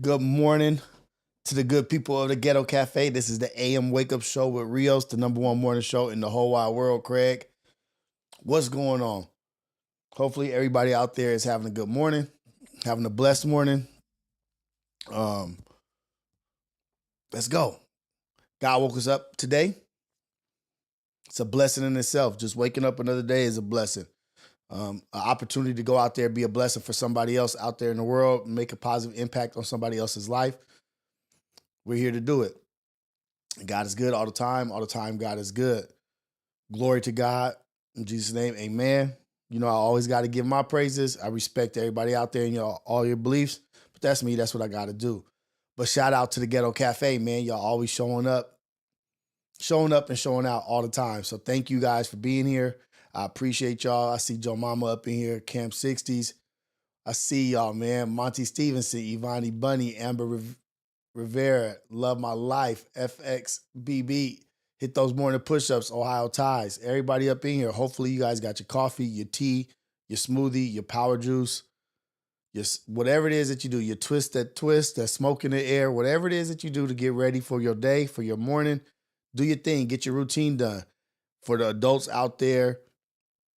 Good morning to the good people of the Ghetto Cafe. This is the AM Wake Up Show with Rios, the number one morning show in the whole wide world. Craig, what's going on? Hopefully, everybody out there is having a good morning, having a blessed morning. Um, let's go. God woke us up today. It's a blessing in itself. Just waking up another day is a blessing. An opportunity to go out there, be a blessing for somebody else out there in the world, make a positive impact on somebody else's life. We're here to do it. God is good all the time. All the time, God is good. Glory to God. In Jesus' name, amen. You know, I always got to give my praises. I respect everybody out there and all your beliefs. But that's me. That's what I got to do. But shout out to the Ghetto Cafe, man. Y'all always showing up and showing out all the time. So thank you guys for being here. I appreciate y'all. I see Joe Mama up in here, Camp 60s. I see y'all, man. Monty Stevenson, Ivani Bunny, Amber Rivera, Love My Life, FXBB, hit those morning push-ups, Ohio Ties. Everybody up in here, hopefully you guys got your coffee, your tea, your smoothie, your power juice, whatever it is that you do, your twist, that smoke in the air, whatever it is that you do to get ready for your day, for your morning, do your thing, get your routine done. For the adults out there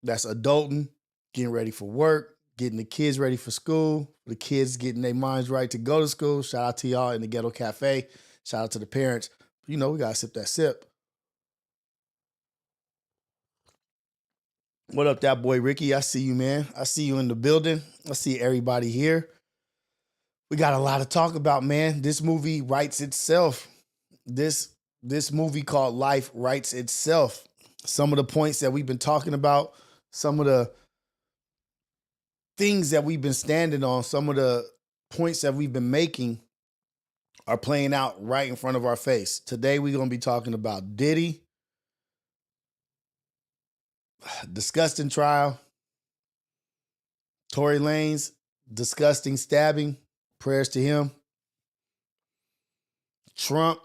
that's adulting, getting ready for work, getting the kids ready for school, the kids getting their minds right to go to school. Shout out to y'all in the Ghetto Cafe. Shout out to the parents. You know, we got to sip that sip. What up, that boy Ricky? I see you, man. I see you in the building. I see everybody here. We got a lot to talk about, man. This movie writes itself. This movie called Life writes itself. Some of the points that we've been talking about, some of the things that we've been standing on, some of the points that we've been making are playing out right in front of our face. Today, we're going to be talking about Diddy, disgusting trial, Tory Lanez, disgusting stabbing, prayers to him, Trump,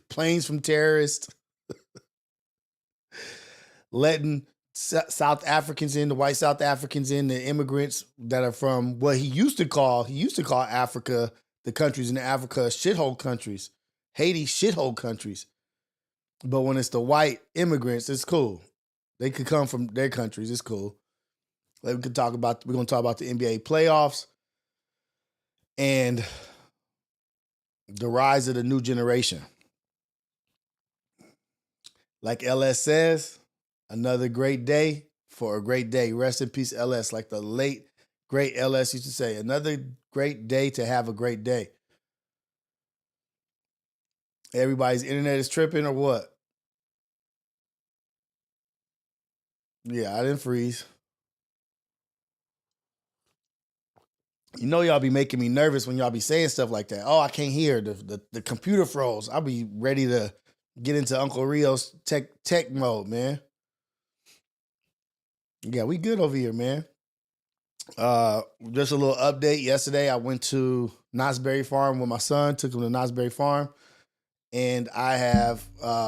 planes from terrorists, letting South Africans in, the white South Africans in, the immigrants that are from what he used to call Africa, the countries in Africa, shithole countries, Haiti, shithole countries. But when it's the white immigrants, it's cool. They could come from their countries. It's cool. We're going to talk about the NBA playoffs and the rise of the new generation. Like LS says, another great day for a great day. Rest in peace, LS. Like the late, great LS used to say, another great day to have a great day. Everybody's internet is tripping or what? Yeah, I didn't freeze. You know y'all be making me nervous when y'all be saying stuff like that. Oh, I can't hear. The computer froze. I'll be ready to get into Uncle Rios tech mode, man. Yeah, we good over here, man. Just a little update. Yesterday, I went to Knott's Berry Farm with my son, took him to Knott's Berry Farm, and I have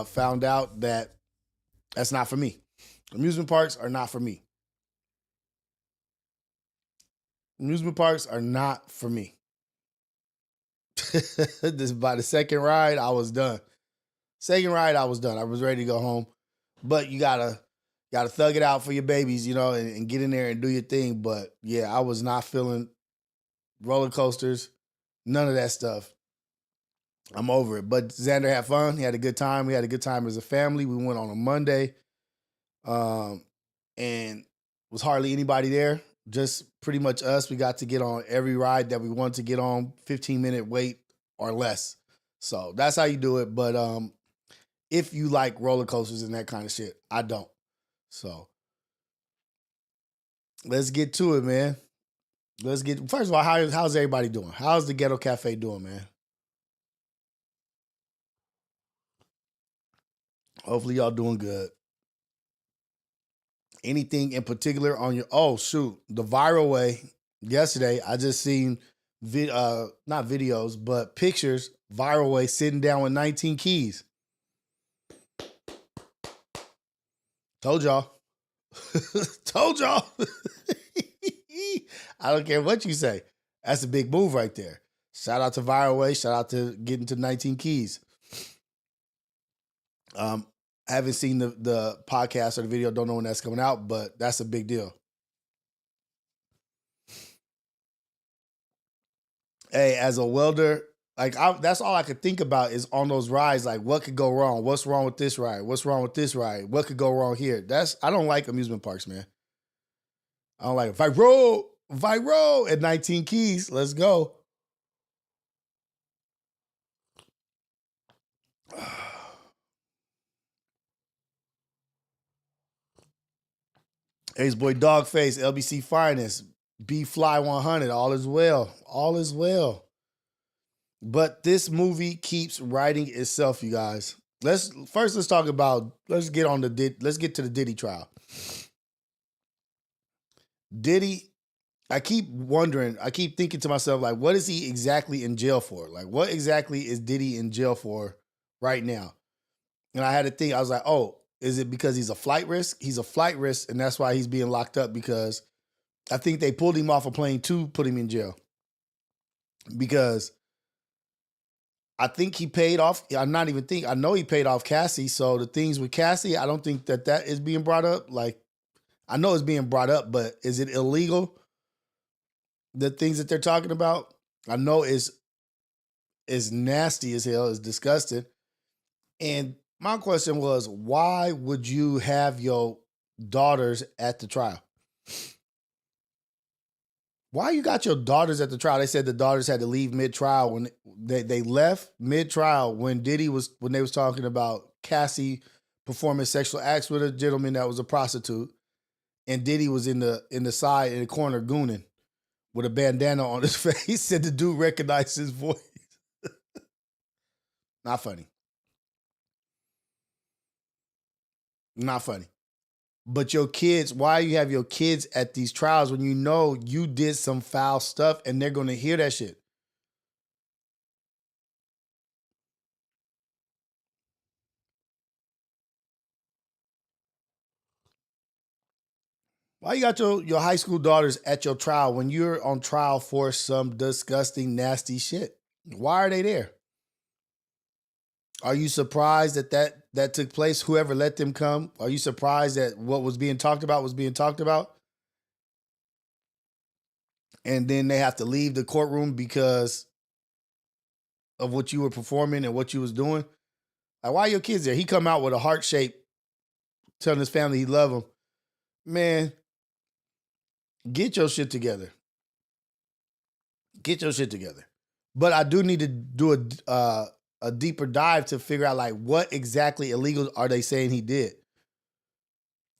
found out that that's not for me. Amusement parks are not for me. Amusement parks are not for me. This by the second ride, I was done. Second ride, I was done. I was ready to go home. But you gotta thug it out for your babies, you know, and get in there and do your thing. But yeah, I was not feeling roller coasters, none of that stuff. I'm over it. But Xander had fun. He had a good time. We had a good time as a family. We went on a Monday. And was hardly anybody there. Just pretty much us. We got to get on every ride that we wanted to get on, 15-minute wait or less. So that's how you do it. But if you like roller coasters and that kind of shit, I don't. So let's get to it, man. First of all, how's everybody doing? How's the Ghetto Cafe doing, man? Hopefully y'all doing good. Anything in particular on your, oh shoot, the viral way yesterday, I just seen not videos, but pictures, viral way sitting down with 19 keys. Told y'all. Told y'all. I don't care what you say. That's a big move right there. Shout out to Viral Way. Shout out to getting to 19 Keys. I haven't seen the podcast or the video. Don't know when that's coming out, but that's a big deal. Hey, as a welder, like that's all I could think about is on those rides. Like, what could go wrong? What's wrong with this ride? What's wrong with this ride? What could go wrong here? I don't like amusement parks, man. I don't like it. Viral at 19 Keys. Let's go. Ace Boy Dogface, LBC Finest, B Fly 100. All is well. All is well. But this movie keeps writing itself, you guys. Let's get to the Diddy trial. Diddy, I keep thinking to myself, like, what is he exactly in jail for? Like, what exactly is Diddy in jail for right now? And I had to think, I was like, oh, is it because he's a flight risk? He's a flight risk, and that's why he's being locked up, because I think they pulled him off a plane to put him in jail. Because I think he paid off. I know he paid off Cassie. So the things with Cassie, I don't think that is being brought up. Like, I know it's being brought up, but is it illegal? The things that they're talking about, I know is nasty as hell, is disgusting. And my question was, why would you have your daughters at the trial? Why you got your daughters at the trial? They said the daughters had to leave mid-trial when they left mid-trial when they was talking about Cassie performing sexual acts with a gentleman that was a prostitute, and Diddy was in the side in the corner gooning with a bandana on his face. Said the dude recognized his voice. Not funny. Not funny. But your kids, why you have your kids at these trials when you know you did some foul stuff and they're going to hear that shit? Why you got your high school daughters at your trial when you're on trial for some disgusting, nasty shit? Why are they there? Are you surprised that took place? Whoever let them come? Are you surprised that what was being talked about was being talked about? And then they have to leave the courtroom because of what you were performing and what you was doing? Like, why are your kids there? He come out with a heart shape telling his family he love them. Man, get your shit together. Get your shit together. But I do need to do a deeper dive to figure out, like, what exactly illegal are they saying he did?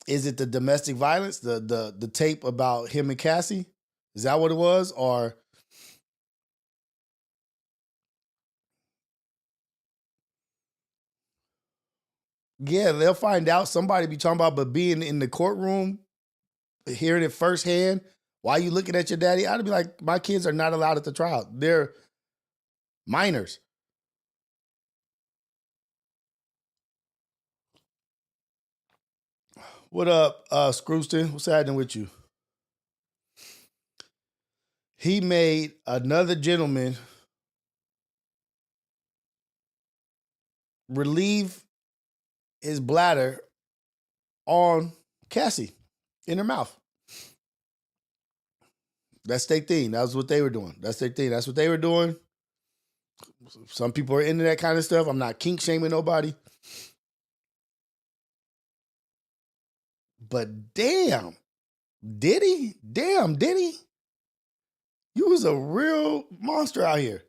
Is it the domestic violence, the tape about him and Cassie? Is that what it was? Or yeah, they'll find out. Somebody be talking about, but being in the courtroom, hearing it firsthand, why you looking at your daddy? I'd be like, my kids are not allowed at the trial. They're minors. What up, Scrooston? What's happening with you? He made another gentleman relieve his bladder on Cassie in her mouth. That's their thing. That's what they were doing. That's their thing. That's what they were doing. Some people are into that kind of stuff. I'm not kink shaming nobody. But damn, Diddy, you was a real monster out here.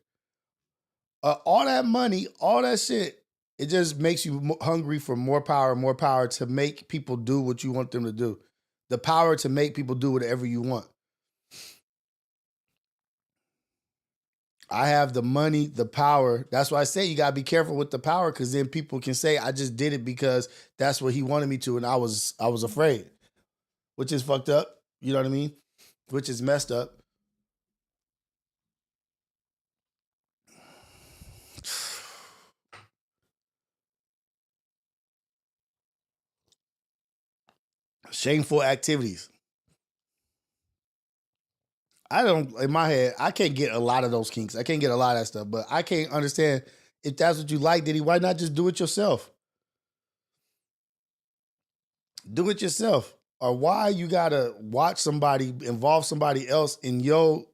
All that money, all that shit, it just makes you hungry for more power to make people do what you want them to do. The power to make people do whatever you want. I have the money, the power. That's why I say you gotta be careful with the power, because then people can say I just did it because that's what he wanted me to, and I was afraid, which is fucked up. You know what I mean? Which is messed up. Shameful activities. I don't, in my head, I can't get a lot of those kinks. I can't get a lot of that stuff, but I can't understand if that's what you like, Diddy, why not just do it yourself? Do it yourself. Or why you gotta watch somebody, involve somebody else in your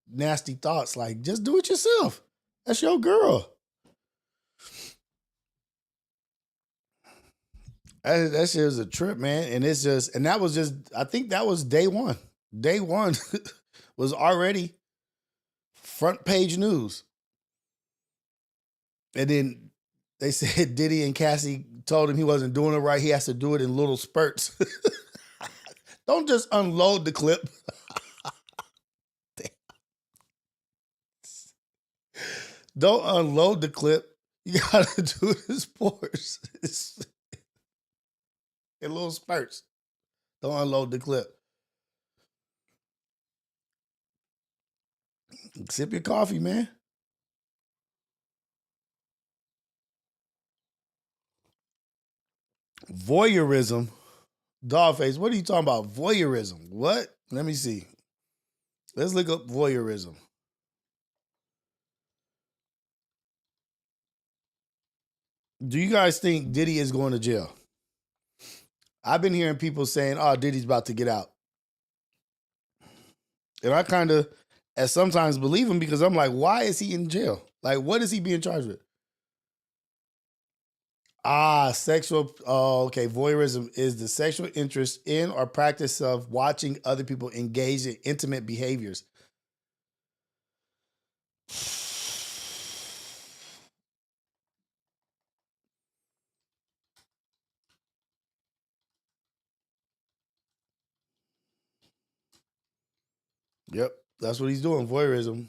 nasty thoughts? Like, just do it yourself. That's your girl. That shit was a trip, man. And it's just, and that was just, I think that was day one. Day one was already front page news. And then they said Diddy and Cassie told him he wasn't doing it right. He has to do it in little spurts. Don't just unload the clip. Don't unload the clip. You gotta do it in spurts. In little spurts. Don't unload the clip. Sip your coffee, man. Voyeurism. Dogface, what are you talking about? Voyeurism. What? Let me see. Let's look up voyeurism. Do you guys think Diddy is going to jail? I've been hearing people saying, oh, Diddy's about to get out. And I kind of, at sometimes believe him because I'm like, why is he in jail? Like, what is he being charged with? Sexual. Oh, okay. Voyeurism is the sexual interest in or practice of watching other people engage in intimate behaviors. Yep, that's what he's doing. Voyeurism.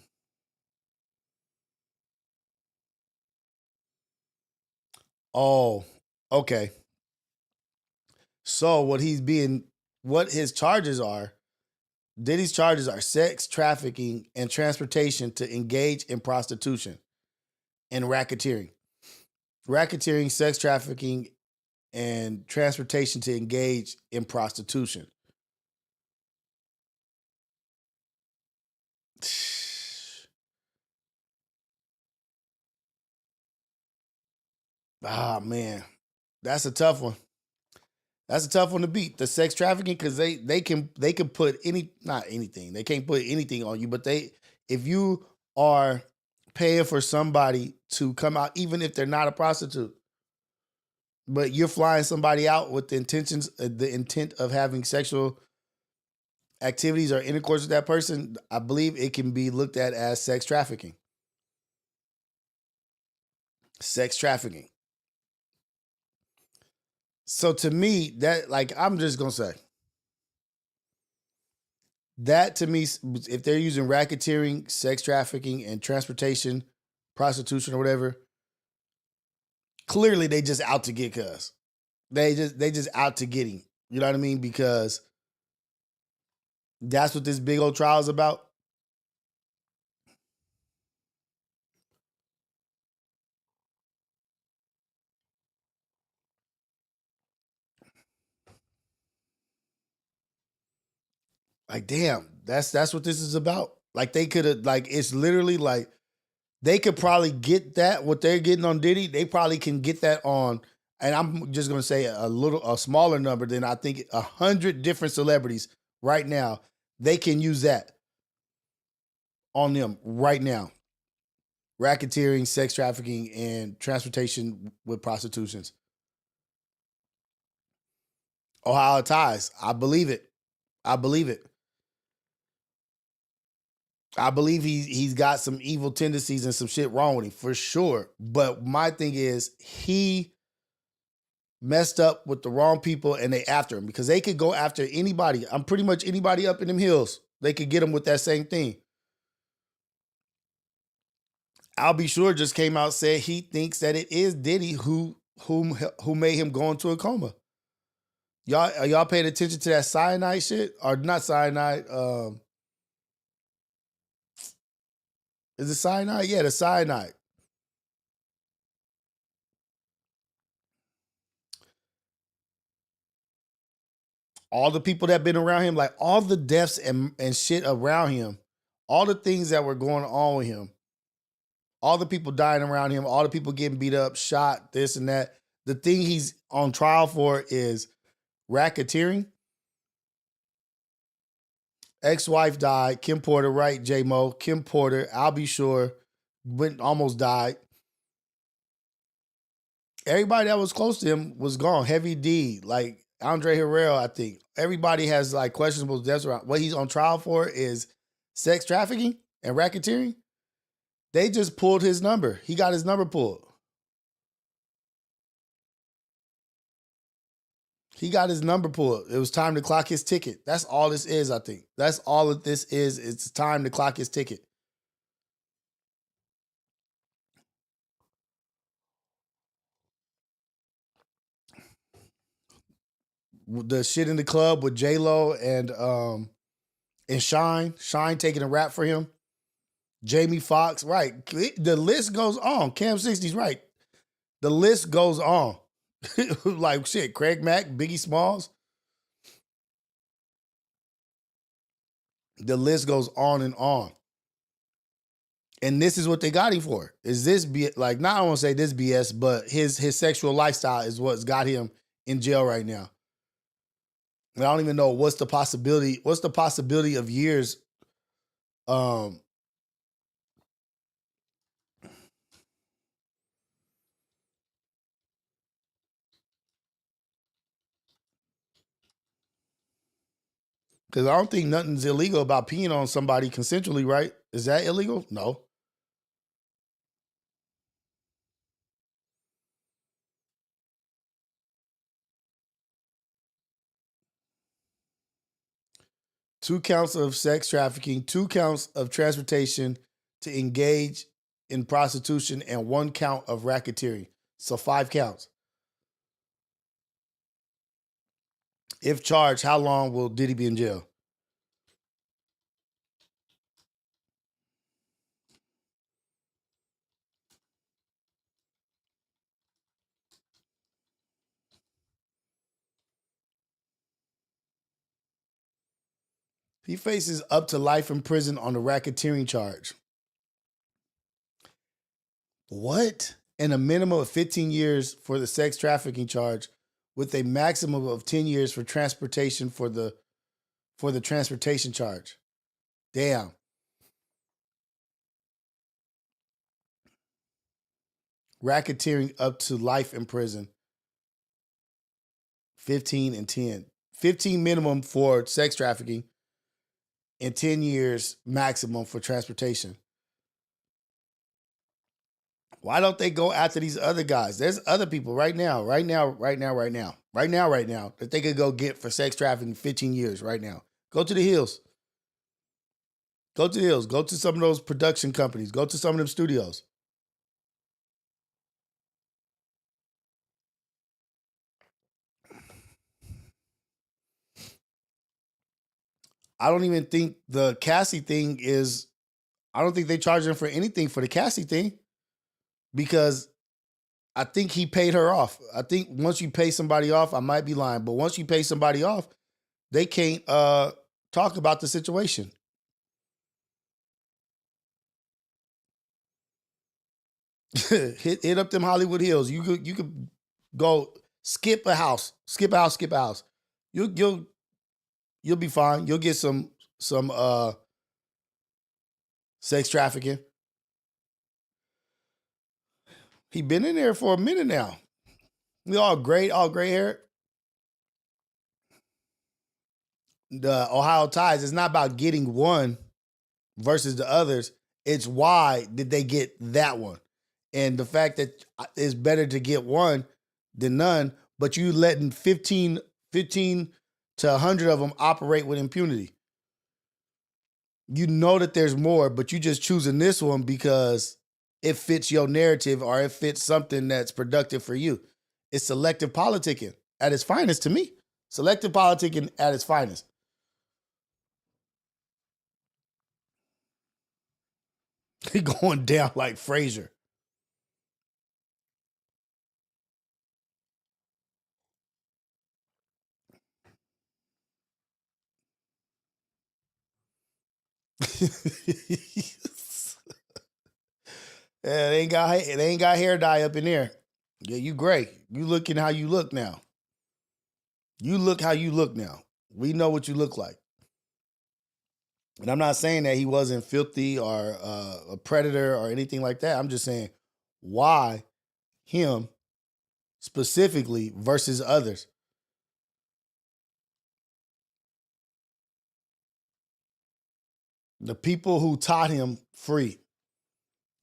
Oh, okay. So what his charges are, Diddy's charges are sex trafficking and transportation to engage in prostitution and racketeering. Racketeering, sex trafficking, and transportation to engage in prostitution. Ah, man. That's a tough one. That's a tough one to beat. The sex trafficking, because they can put not anything. They can't put anything on you, but if you are paying for somebody to come out, even if they're not a prostitute, but you're flying somebody out with the intent of having sexual activities or intercourse with that person, I believe it can be looked at as sex trafficking. Sex trafficking. So to me, that, like, I'm just gonna say that, to me, if they're using racketeering, sex trafficking, and transportation, prostitution, or whatever, clearly they just out to get cuz. They just out to get him. You know what I mean? Because that's what this big old trial is about. Like, damn, that's what this is about. Like, they could have, like, it's literally like they could probably get that, what they're getting on Diddy, they probably can get that on, and I'm just gonna say a smaller number than, I think, 100 different celebrities right now. They can use that on them right now. Racketeering, sex trafficking, and transportation with prostitutions. Ohio ties. I believe it. I believe it. I believe he's got some evil tendencies and some shit wrong with him for sure. But my thing is, he messed up with the wrong people and they after him, because they could go after anybody. I'm pretty much anybody up in them hills. They could get him with that same thing. I'll Be Sure just came out, said he thinks that it is Diddy who made him go into a coma. Y'all, are y'all paying attention to that cyanide shit? Or not cyanide? Is it cyanide? Yeah, the cyanide. all the people that been around him, like all the deaths and shit around him, all the things that were going on with him, all the people dying around him, all the people getting beat up, shot, this and that. The thing he's on trial for is racketeering. Ex-wife died. Kim Porter, right, J-Mo? Kim Porter, I'll be sure, almost died. Everybody that was close to him was gone. Heavy D, like Andre Harrell, I think. Everybody has like questionable deaths around. What he's on trial for is sex trafficking and racketeering. They just pulled his number. He got his number pulled. He got his number pulled. It was time to clock his ticket. That's all this is, I think. That's all that this is. It's time to clock his ticket. The shit in the club with J-Lo and Shine taking a rap for him. Jamie Foxx, right. The list goes on. Cam 60's right. The list goes on. Like shit, Craig Mack, Biggie Smalls. The list goes on and on. And this is what they got him for. Is this like, not I want to say this BS, but his sexual lifestyle is what's got him in jail right now. I don't even know what's the possibility of years because I don't think nothing's illegal about peeing on somebody consensually, right? Is that illegal? No. Two counts of sex trafficking, 2 counts of transportation to engage in prostitution, and 1 count of racketeering. So 5 counts. If charged, how long will Diddy be in jail? He faces up to life in prison on the racketeering charge. What? And a minimum of 15 years for the sex trafficking charge, with a maximum of 10 years for transportation for the transportation charge. Damn. Racketeering up to life in prison. 15 and 10. 15 minimum for sex trafficking and 10 years maximum for transportation. Why don't they go after these other guys? There's other people right now that they could go get for sex trafficking 15 years right now. Go to the hills. Go to the hills. Go to some of those production companies. Go to some of them studios. I don't even think the Cassie thing is, I don't think they charge him for anything for the Cassie thing because I think he paid her off. I think once you pay somebody off, I might be lying, but once you pay somebody off, they can't talk about the situation. hit up them Hollywood Hills. You could go skip a house. You'll be fine. You'll get some sex trafficking. He been in there for a minute now. We all gray hair. The Ohio ties, it's not about getting one versus the others. It's why did they get that one? And the fact that it's better to get one than none, but you letting 15 to 100 of them operate with impunity. You know that there's more, but you just choosing this one because it fits your narrative or it fits something that's productive for you. It's selective politicking at its finest to me. Selective politicking at its finest. He going down like Frazier. Yeah, they ain't got hair dye up in there. Yeah, you great. You looking how you look now. You look how you look now. We know what you look like. And I'm not saying that he wasn't filthy or a predator or anything like that. I'm just saying why him specifically versus others. The people who taught him free.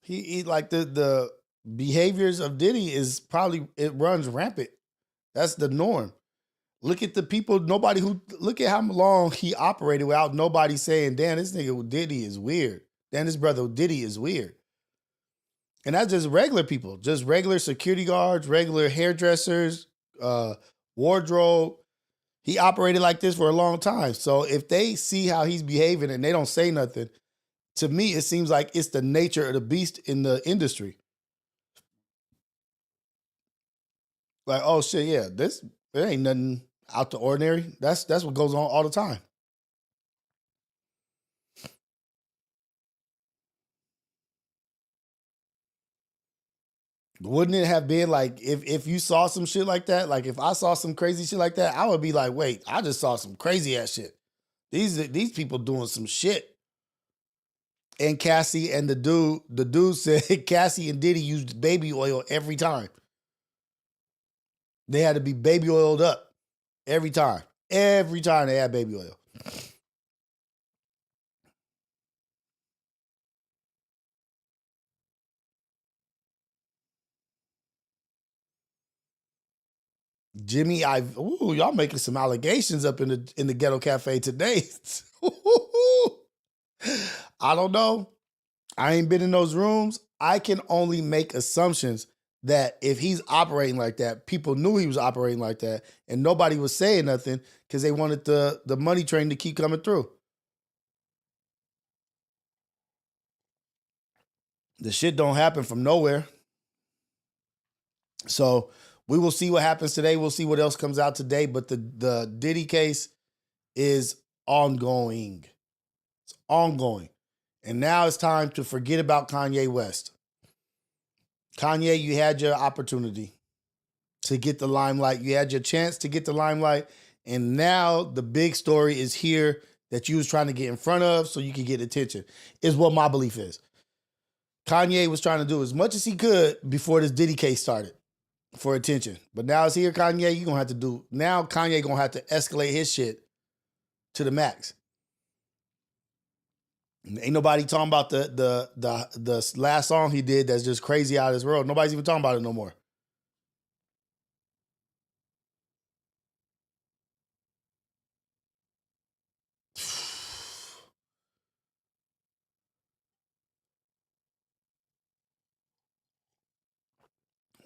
He like the behaviors of Diddy is probably it runs rampant. That's the norm. Look at the people, nobody who look at how long he operated without nobody saying, damn, this nigga Diddy is weird. Damn, this brother Diddy is weird. And that's just regular people, just regular security guards, regular hairdressers, wardrobe. He operated like this for a long time. So if they see how he's behaving and they don't say nothing, to me, it seems like it's the nature of the beast in the industry. Like, oh shit, yeah, this it ain't nothing out the ordinary. That's what goes on all the time. Wouldn't it have been like if you saw some shit like that? Like if I saw some crazy shit like that, I would be like, wait, I just saw some crazy ass shit. These people doing some shit. And Cassie and the dude said Cassie and Diddy used baby oil every time. They had to be baby oiled up every time. Every time they had baby oil. Jimmy, y'all making some allegations up in the ghetto cafe today. I don't know. I ain't been in those rooms. I can only make assumptions that if he's operating like that, people knew he was operating like that, and nobody was saying nothing because they wanted the money train to keep coming through. The shit don't happen from nowhere. So we will see what happens today. We'll see what else comes out today. But the Diddy case is ongoing. It's ongoing. And now it's time to forget about Kanye West. Kanye, you had your opportunity to get the limelight. You had your chance to get the limelight. And now the big story is here that you was trying to get in front of so you could get attention, is what my belief is. Kanye was trying to do as much as he could before this Diddy case started for attention. But now it's here, Kanye, you're going to have to do, now Kanye going to have to escalate his shit to the max. Ain't nobody talking about the last song he did that's just crazy out of this world. Nobody's even talking about it no more.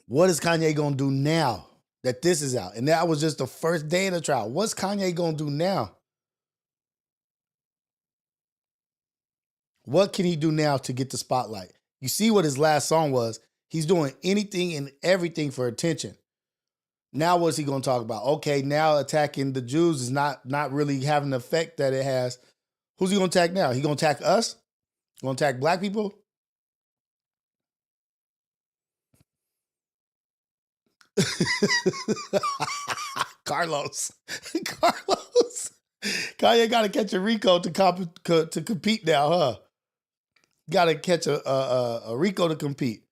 What is Kanye gonna do now that this is out? And that was just the first day of the trial. What's Kanye gonna do now? What can he do now to get the spotlight? You see what his last song was. He's doing anything and everything for attention. Now what's he gonna talk about? Okay, now attacking the Jews is not really having the effect that it has. Who's he gonna attack now? He gonna attack us? Gonna attack black people? Carlos. Carlos. Kanye got to catch a Rico to compete now, huh? Got to catch a Rico to compete.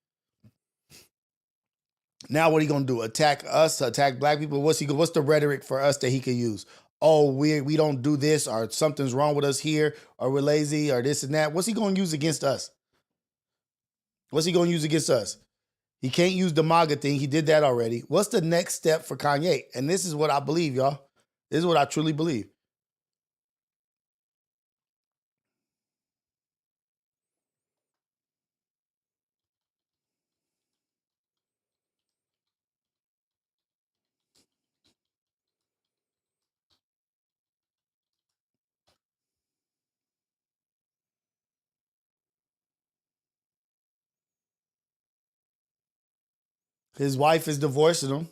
Now what he gonna do? Attack us? Attack black people? What's the rhetoric for us that he could use? Oh, we don't do this, or something's wrong with us here, or we're lazy, or this and that. What's he gonna use against us? What's he gonna use against us? He can't use the MAGA thing. He did that already. What's the next step for Kanye? And this is what I believe, y'all. This is what I truly believe. His wife is divorcing him.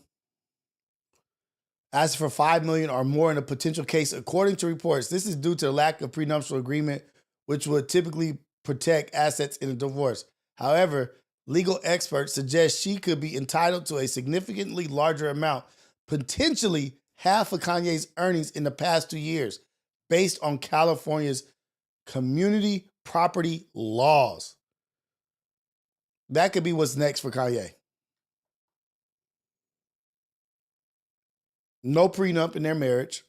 Asking for $5 million or more in a potential case, according to reports. This is due to the lack of prenuptial agreement which would typically protect assets in a divorce. However, legal experts suggest she could be entitled to a significantly larger amount, potentially half of Kanye's earnings in the past 2 years, based on California's community property laws. That could be what's next for Kanye. No prenup in their marriage.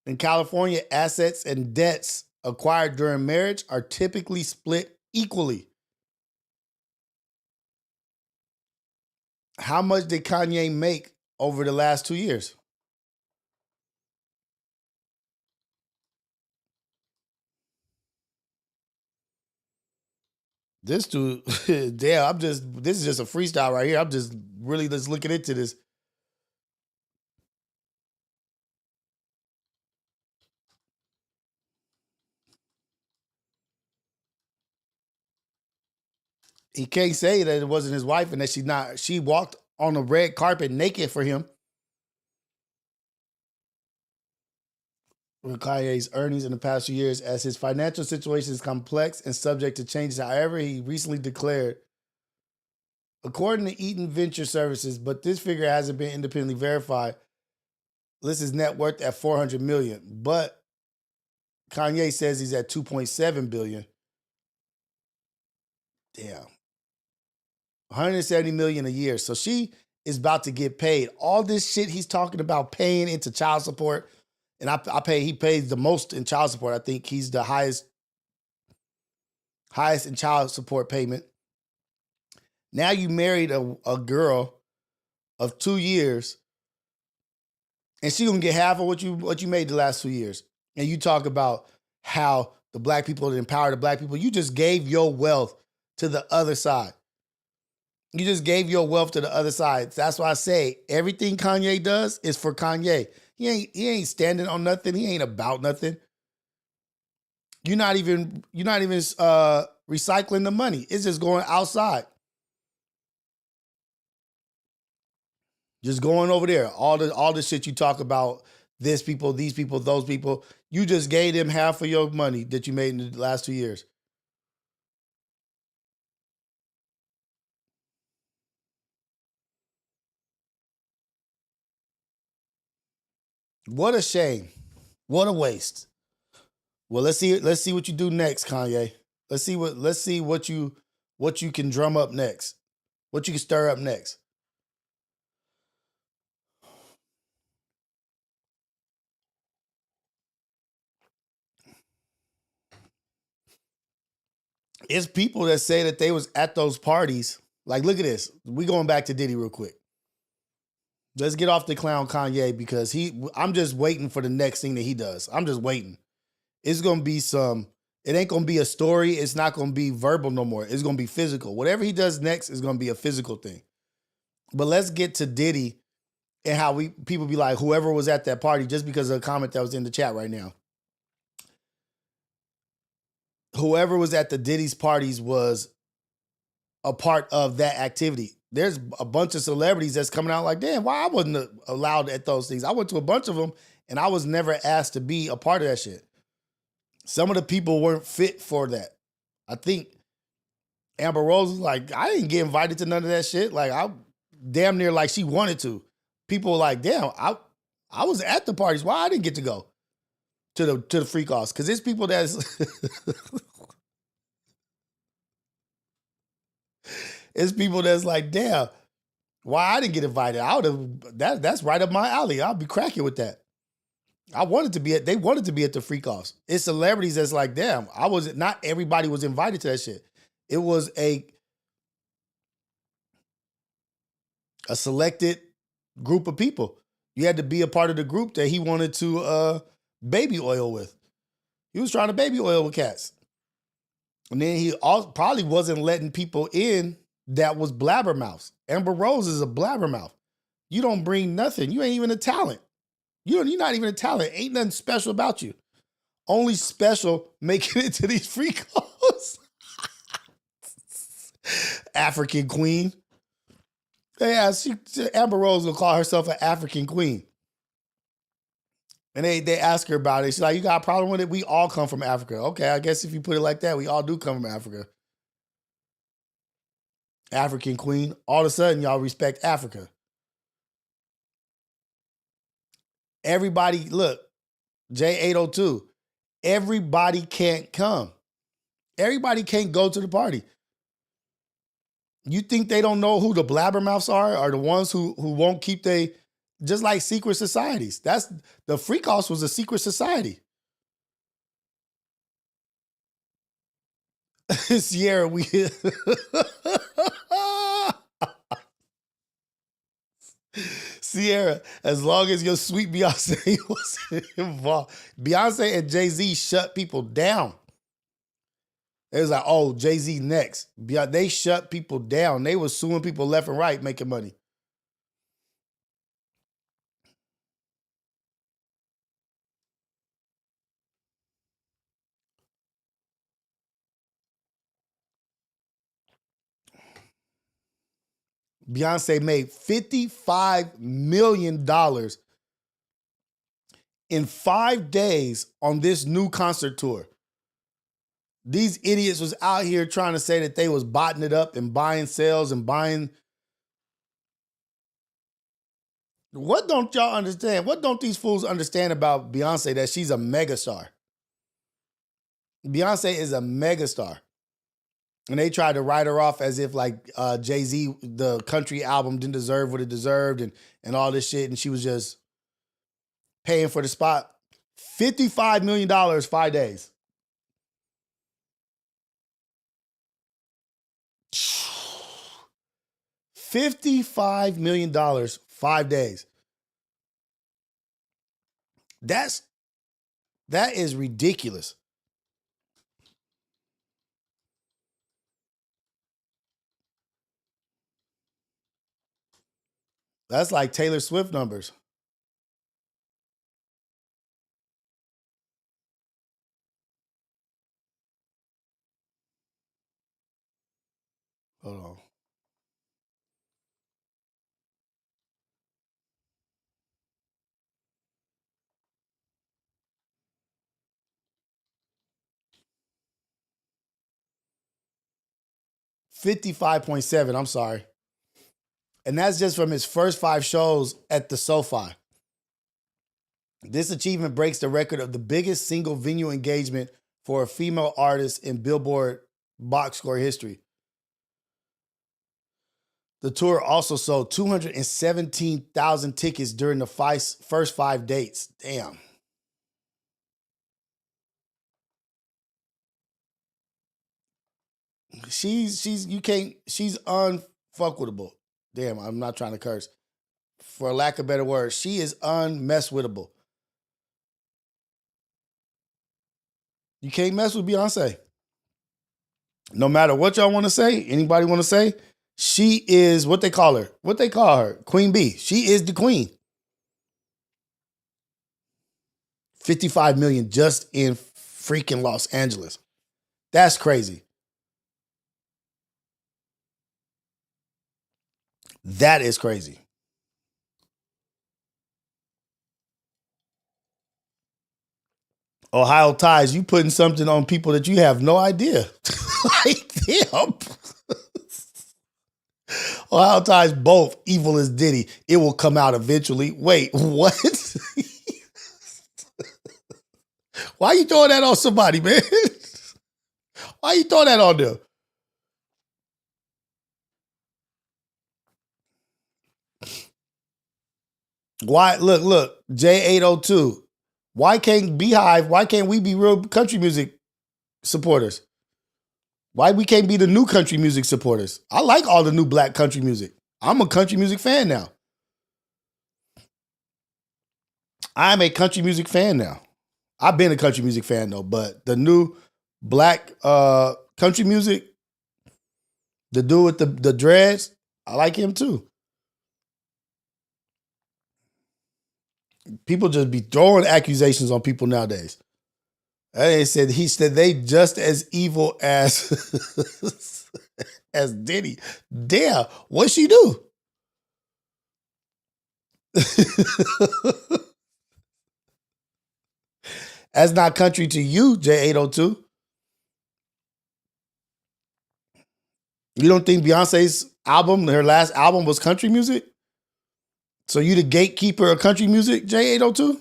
In California, assets and debts acquired during marriage are typically split equally. How much did Kanye make over the last 2 years? This dude, damn, this is just a freestyle right here. I'm just really just looking into this. He can't say that it wasn't his wife and that she walked on a red carpet naked for him. With Kanye's earnings in the past few years, as his financial situation is complex and subject to changes. However, he recently declared, according to Eaton Venture Services, but this figure hasn't been independently verified, lists his net worth at $400 million, but Kanye says he's at $2.7 billion. Damn. $170 million a year. So she is about to get paid. All this shit he's talking about paying into child support, and he pays the most in child support. I think he's the highest in child support payment. Now you married a girl of 2 years, and she gonna get half of what you made the last 2 years. And you talk about how the black people empower the black people. You just gave your wealth to the other side. You just gave your wealth to the other side. That's why I say everything Kanye does is for Kanye. He ain't standing on nothing. He ain't about nothing. You're not even recycling the money. It's just going outside. Just going over there. All the shit you talk about, this people, these people, those people, you just gave them half of your money that you made in the last 2 years. What a shame. What a waste. Well, let's see what you do next, Kanye. Let's see what you can drum up next. What you can stir up next. It's people that say that they was at those parties. Like, look at this. We going back to Diddy real quick. Let's get off the clown Kanye because I'm just waiting for the next thing that he does. I'm just waiting. It's gonna be it ain't gonna be a story. It's not gonna be verbal no more. It's gonna be physical. Whatever he does next is gonna be a physical thing. But let's get to Diddy and how people be like, whoever was at that party, just because of a comment that was in the chat right now. Whoever was at the Diddy's parties was a part of that activity. There's a bunch of celebrities that's coming out like, damn, why I wasn't allowed at those things? I went to a bunch of them and I was never asked to be a part of that shit. Some of the people weren't fit for that. I think Amber Rose was like, I didn't get invited to none of that shit. Like, I damn near like she wanted to. People were like, damn, I was at the parties. Why I didn't get to go to the freak offs? Because it's people that's it's people that's like, damn, why I didn't get invited? I would have that's right up my alley. I'll be cracking with that. They wanted to be at the freak offs. It's celebrities that's like, damn, not everybody was invited to that shit. It was a selected group of people. You had to be a part of the group that he wanted to baby oil with. He was trying to baby oil with cats. And then he probably wasn't letting people in that was blabbermouths. Amber Rose is a blabbermouth. You don't bring nothing. You ain't even a talent. You're not even a talent. Ain't nothing special about you. Only special making it to these freak offs. African queen. Yeah, Amber Rose will call herself an African queen. And they ask her about it. She's like, you got a problem with it? We all come from Africa. Okay, I guess if you put it like that, we all do come from Africa. African queen. All of a sudden, y'all respect Africa. Everybody, look, J802. Everybody can't come. Everybody can't go to the party. You think they don't know who the blabbermouths are the ones who won't keep they, just like secret societies. That's the Freak House was a secret society. Sierra, we Sierra, as long as your sweet Beyonce was involved. Beyonce and Jay-Z shut people down. It was like, oh, Jay-Z next. They shut people down. They were suing people left and right, making money. Beyonce made $55 million in 5 days on this new concert tour. These idiots was out here trying to say that they was botting it up and buying sales and buying. What don't y'all understand? What don't these fools understand about Beyonce, that she's a megastar? Beyonce is a megastar. And they tried to write her off as if like Jay-Z, the country album didn't deserve what it deserved and all this shit. And she was just paying for the spot. $55 million, 5 days. $55 million, 5 days. That is ridiculous. That's like Taylor Swift numbers. Hold on. $55.7, I'm sorry. And that's just from his first 5 shows at the SoFi. This achievement breaks the record of the biggest single venue engagement for a female artist in Billboard box score history. The tour also sold 217,000 tickets during the first 5 dates. Damn. She's unfuckwittable. Damn, I'm not trying to curse. For lack of better words, she is unmesswittable. You can't mess with Beyonce. No matter what y'all want to say, anybody want to say, she is what they call her. What they call her? Queen Bee. She is the queen. 55 million just in freaking Los Angeles. That's crazy. That is crazy. Ohio Ties, you putting something on people that you have no idea. Like, damn. Ohio Ties, both evil as Diddy. It will come out eventually. Wait, what? Why you throwing that on somebody, man? Why you throwing that on them? Why? Look, J802. Why can't we be real country music supporters? Why we can't be the new country music supporters? I like all the new black country music. I'm a country music fan now. I'm a country music fan now. I've been a country music fan though, but the new black country music, the dude with the dreads, I like him too. People just be throwing accusations on people nowadays. And he said they just as evil as as Diddy. Damn, what she do? That's not country to you, J802. You don't think Beyonce's album, her last album, was country music? So you the gatekeeper of country music, J802?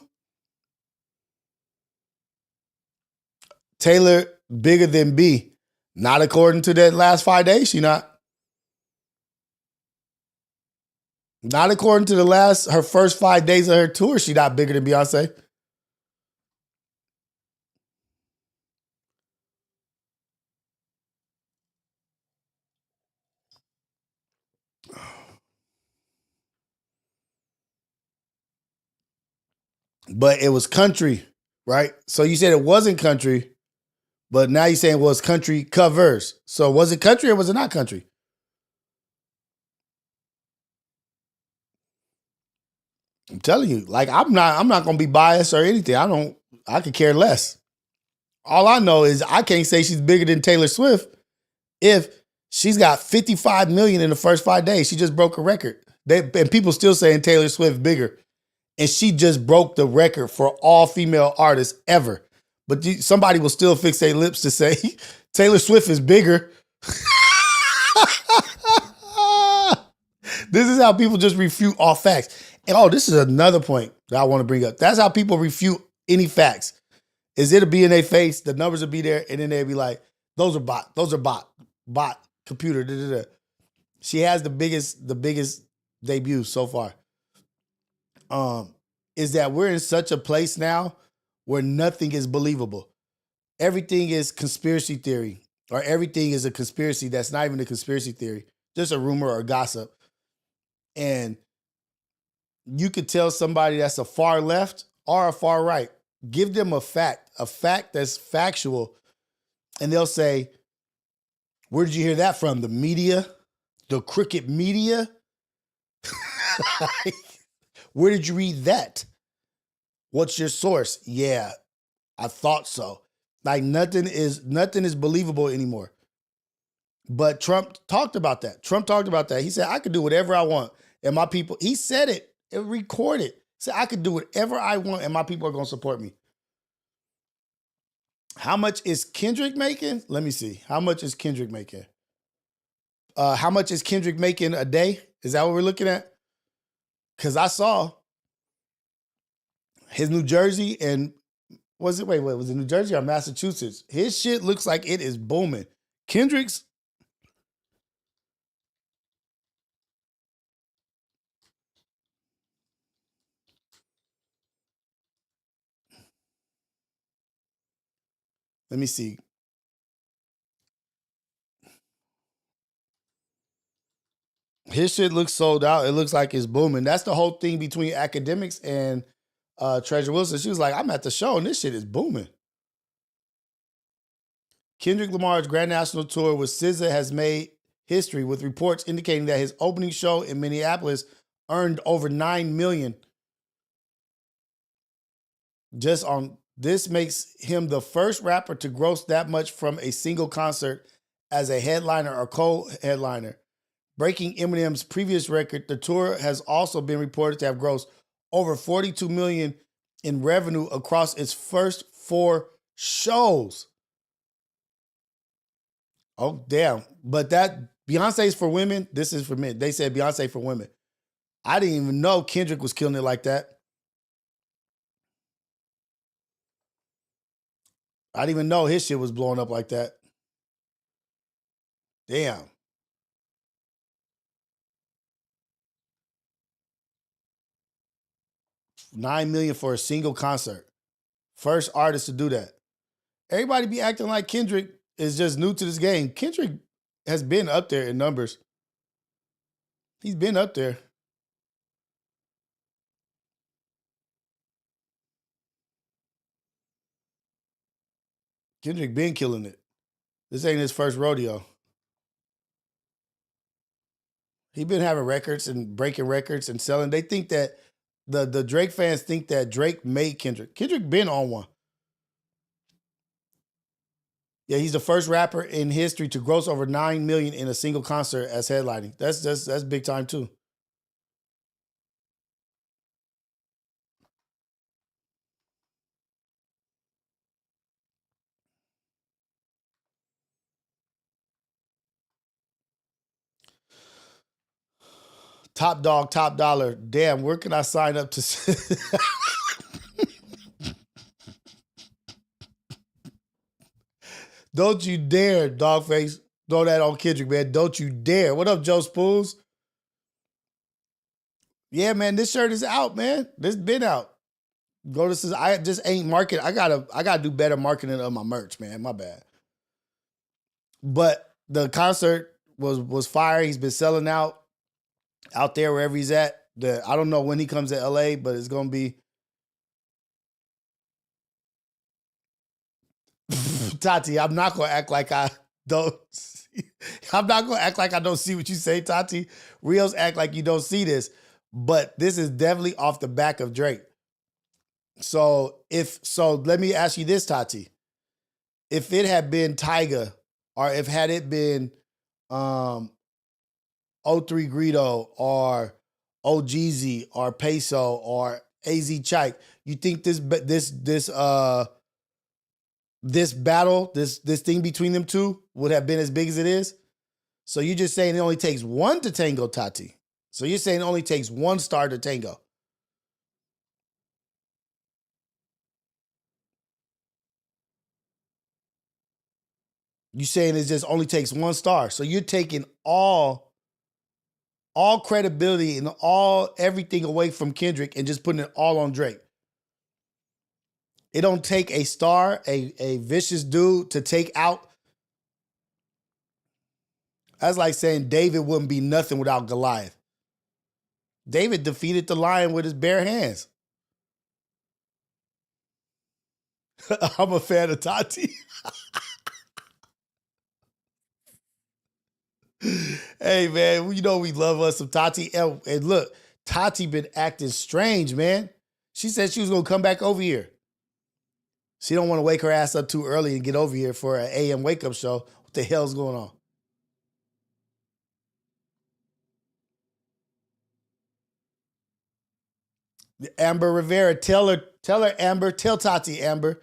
Taylor bigger than B. Not according to that last 5 days, she not. Not according to her first 5 days of her tour, she not bigger than Beyonce. But it was country, right? So you said it wasn't country, but now you're saying it was country covers. So was it country or was it not country? I'm telling you, like I'm not gonna be biased or anything. I could care less. All I know is I can't say she's bigger than Taylor Swift if she's got 55 million in the first 5 days. She just broke a record. And people still saying Taylor Swift bigger. And she just broke the record for all female artists ever. But somebody will still fix their lips to say Taylor Swift is bigger. This is how people just refute all facts. And this is another point that I want to bring up. That's how people refute any facts. Is it'll be in their face, the numbers will be there, and then they'll be like, those are bot, computer, da, da, da. She has the biggest debut so far. Is that we're in such a place now where nothing is believable. Everything is conspiracy theory, or everything is a conspiracy that's not even a conspiracy theory, just a rumor or gossip. And you could tell somebody that's a far left or a far right, give them a fact that's factual, and they'll say, where did you hear that from? The media? The crooked media? Where did you read that? What's your source? Yeah, I thought so. Like nothing is believable anymore. But Trump talked about that. He said, I could do whatever I want. And my people, he said it recorded. He said, I could do whatever I want and my people are going to support me. How much is Kendrick making? Let me see. How much is Kendrick making? How much is Kendrick making a day? Is that what we're looking at? Because I saw his New Jersey and was it New Jersey or Massachusetts? His shit looks like it is booming. Kendrick's, let me see. His shit looks sold out. It looks like it's booming. That's the whole thing between academics and Treasure Wilson. She was like, I'm at the show and this shit is booming. Kendrick Lamar's Grand National Tour with SZA has made history, with reports indicating that his opening show in Minneapolis earned over $9 million. Just on this makes him the first rapper to gross that much from a single concert as a headliner or co-headliner. Breaking Eminem's previous record, the tour has also been reported to have grossed over $42 million in revenue across its first 4 shows. Oh, damn. But that Beyonce's for women, this is for men. They said Beyonce for women. I didn't even know Kendrick was killing it like that. I didn't even know his shit was blowing up like that. Damn. $9 million for a single concert. First artist to do that. Everybody be acting like Kendrick is just new to this game. Kendrick has been up there in numbers. He's been up there. Kendrick been killing it. This ain't his first rodeo. He been having records and breaking records and selling. They think that the Drake fans think that Drake made Kendrick. Kendrick been on one. Yeah, he's the first rapper in history to gross over $9 million in a single concert as headlining. That's big time too. Top dog, top dollar. Damn, where can I sign up to? Don't you dare, Dogface. Throw that on Kendrick, man. Don't you dare. What up, Joe Spoons? Yeah, man, this shirt is out, man. This been out. Go to I just ain't market. I gotta do better marketing of my merch, man. My bad. But the concert was fire. He's been selling out there wherever he's at. I don't know when he comes to LA, but it's gonna be Tati. I'm not gonna act like I don't. I'm not gonna act like I don't see what you say, Tati. Rios act like you don't see this, but this is definitely off the back of Drake. So let me ask you this, Tati. If it had been Tyga, or had it been O3 Greedo or OGZ or Peso or AZ Chike, you think this battle, this thing between them two would have been as big as it is? So you're just saying it only takes one to tango, Tati. So you're saying it only takes one star to tango. You're saying it just only takes one star. So you're taking all credibility and everything away from Kendrick and just putting it all on Drake. It don't take a star, a vicious dude to take out. That's like saying David wouldn't be nothing without Goliath. David defeated the lion with his bare hands. I'm a fan of Tati. Hey, man, you know we love us some Tati. And look, Tati been acting strange, man. She said she was going to come back over here. She don't want to wake her ass up too early and get over here for an AM wake-up show. What the hell's going on? Amber Rivera, tell her, Amber, tell Tati, Amber.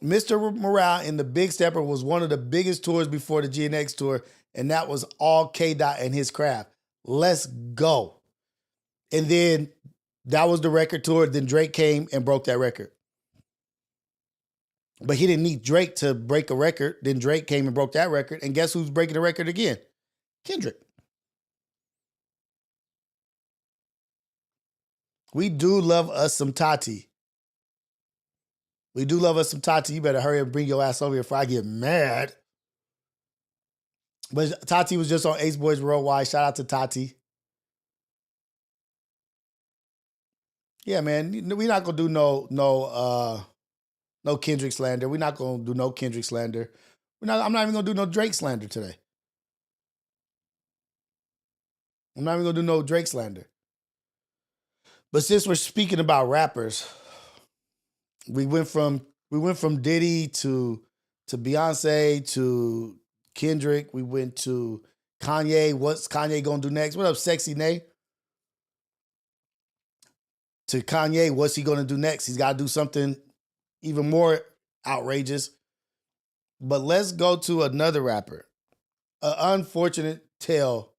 Mr. Morale in the Big Stepper was one of the biggest tours before the GNX tour, and that was all K-Dot and his craft. Let's go. And then that was the record tour. Then Drake came and broke that record. But he didn't need Drake to break a record. Then Drake came and broke that record. And guess who's breaking the record again? Kendrick. We do love us some Tati. We do love us some Tati. You better hurry up and bring your ass over here before I get mad. But Tati was just on Ace Boys Worldwide. Shout out to Tati. Yeah, man. We're not gonna do no Kendrick slander. We're not gonna do no Kendrick slander. I'm not even gonna do no Drake slander today. I'm not even gonna do no Drake slander. But since we're speaking about rappers, we went from Diddy to Beyonce to Kendrick. We went to Kanye. What's Kanye gonna do next? What up, Sexy Nay? To Kanye, what's he gonna do next? He's got to do something even more outrageous. But let's go to another rapper. An unfortunate tale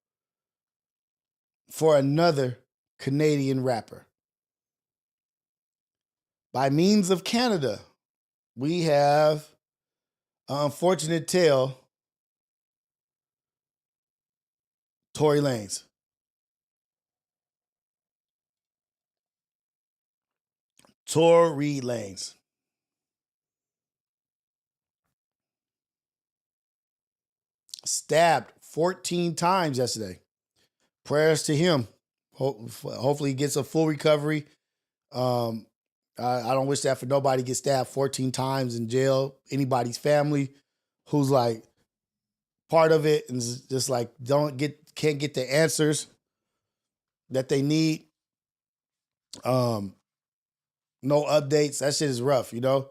for another Canadian rapper. By means of Canada, we have an unfortunate tale. Tory Lanez. Tory Lanez. Stabbed 14 times yesterday. Prayers to him. Hopefully he gets a full recovery. I don't wish that for nobody. Get stabbed 14 times in jail. Anybody's family who's like part of it and just like can't get the answers that they need. No updates. That shit is rough, you know?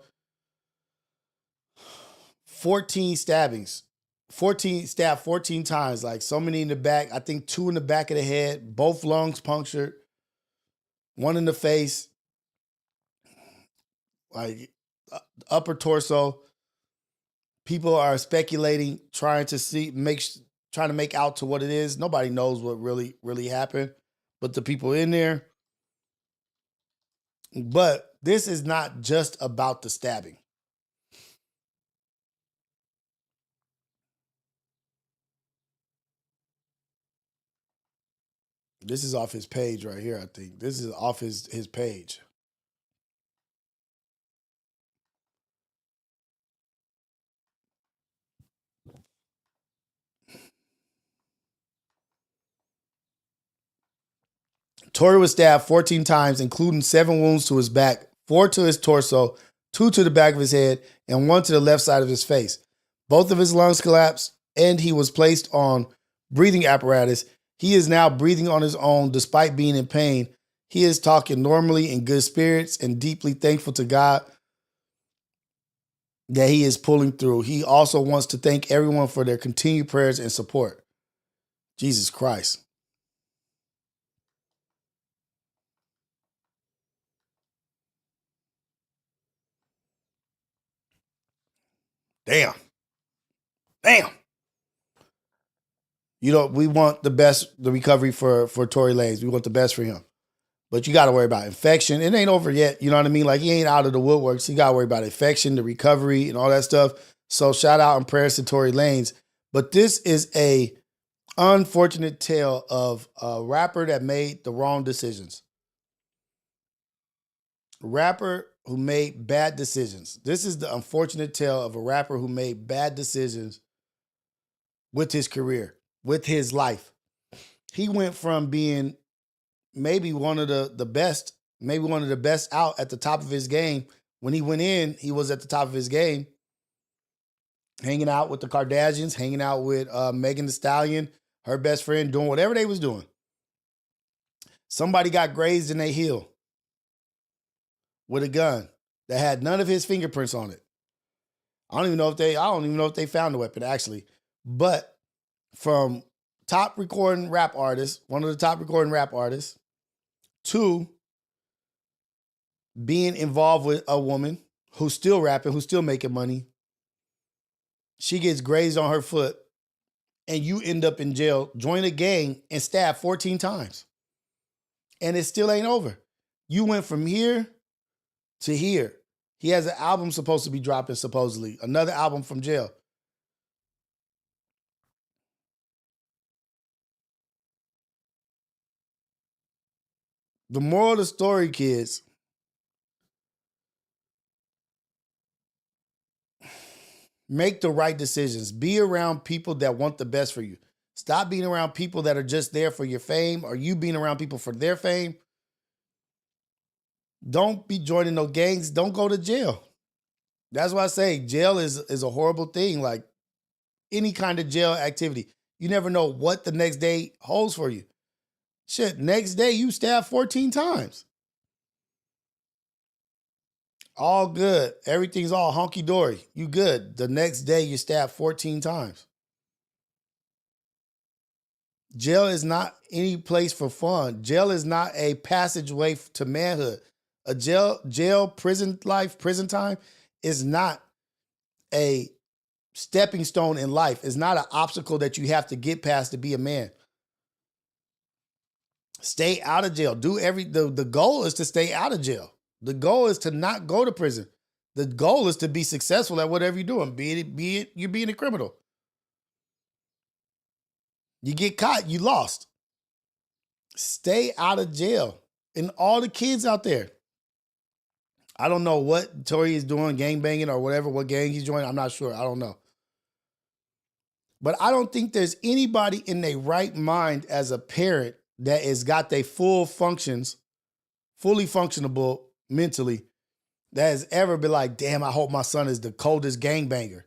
14 stabbings. 14 stabbed 14 times, like so many in the back. I think 2 in the back of the head, both lungs punctured, 1 in the face, like upper torso. People are speculating, trying to make out to what it is. Nobody knows what really happened. but the people in there. But this is not just about the stabbing. This is off his page right here, I think. This is off his page. Tory was stabbed 14 times, including 7 wounds to his back, 4 to his torso, 2 to the back of his head, and 1 to the left side of his face. Both of his lungs collapsed, and he was placed on breathing apparatus. He is now breathing on his own despite being in pain. He is talking normally in good spirits and deeply thankful to God that he is pulling through. He also wants to thank everyone for their continued prayers and support. Jesus Christ. Damn. You know, we want the best, the recovery for Tory Lanez. We want the best for him. But you got to worry about infection. It ain't over yet. You know what I mean? Like, he ain't out of the woodworks. You got to worry about infection, the recovery, and all that stuff. So shout out and prayers to Tory Lanez. But this is a unfortunate tale of a rapper that made the wrong decisions. A rapper who made bad decisions. This is the unfortunate tale of a rapper who made bad decisions with his career, with his life. He went from being maybe one of the best, maybe one of the best out at the top of his game. When he went in, he was at the top of his game, hanging out with the Kardashians, hanging out with Megan Thee Stallion, her best friend, doing whatever they was doing. Somebody got grazed in their heel with a gun that had none of his fingerprints on it. I don't even know if they found the weapon, actually. But from top recording rap artist, one of the top recording rap artists, to being involved with a woman who's still rapping, who's still making money. She gets grazed on her foot, and you end up in jail, join a gang, and stabbed 14 times. And it still ain't over. You went from here to here. He has an album supposed to be dropping, supposedly. Another album from jail. The moral of the story, kids, make the right decisions. Be around people that want the best for you. Stop being around people that are just there for your fame, or you being around people for their fame. Don't be joining no gangs. Don't go to jail. That's why I say jail is a horrible thing. Like any kind of jail activity. You never know what the next day holds for you. Shit, next day you stabbed 14 times. All good. Everything's all honky-dory. You good. The next day you stabbed 14 times. Jail is not any place for fun. Jail is not a passageway to manhood. A jail, prison life, prison time is not a stepping stone in life. It's not an obstacle that you have to get past to be a man. Stay out of jail. The goal is to stay out of jail. The goal is to not go to prison. The goal is to be successful at whatever you're doing. Be it you're being a criminal. You get caught, you lost. Stay out of jail. And all the kids out there, I don't know what Tory is doing, gang banging or whatever, what gang he's joining. I'm not sure. I don't know. But I don't think there's anybody in their right mind as a parent that has got their full functions, fully functionable mentally, that has ever been like, damn, I hope my son is the coldest gangbanger.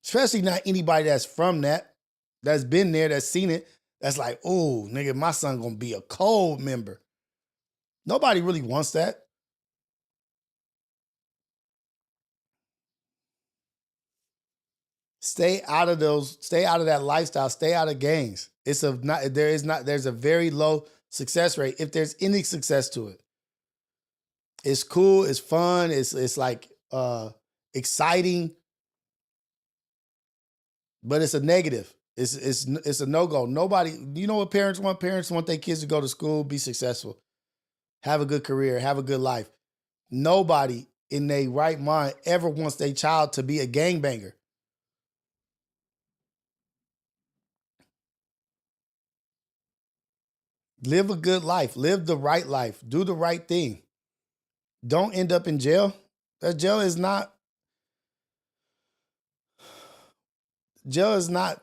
Especially not anybody that's from that, that's been there, that's seen it, that's like, oh, nigga, my son gonna be a cold member. Nobody really wants that. Stay out of that lifestyle, stay out of gangs. There's a very low success rate, if there's any success to it. It's cool, it's fun, it's like exciting, but it's a negative. It's a no-go. Nobody, you know what parents want? Parents want their kids to go to school, be successful, have a good career, have a good life. Nobody in their right mind ever wants their child to be a gangbanger. Live a good life. Live the right life. Do the right thing. Don't end up in jail. That jail is not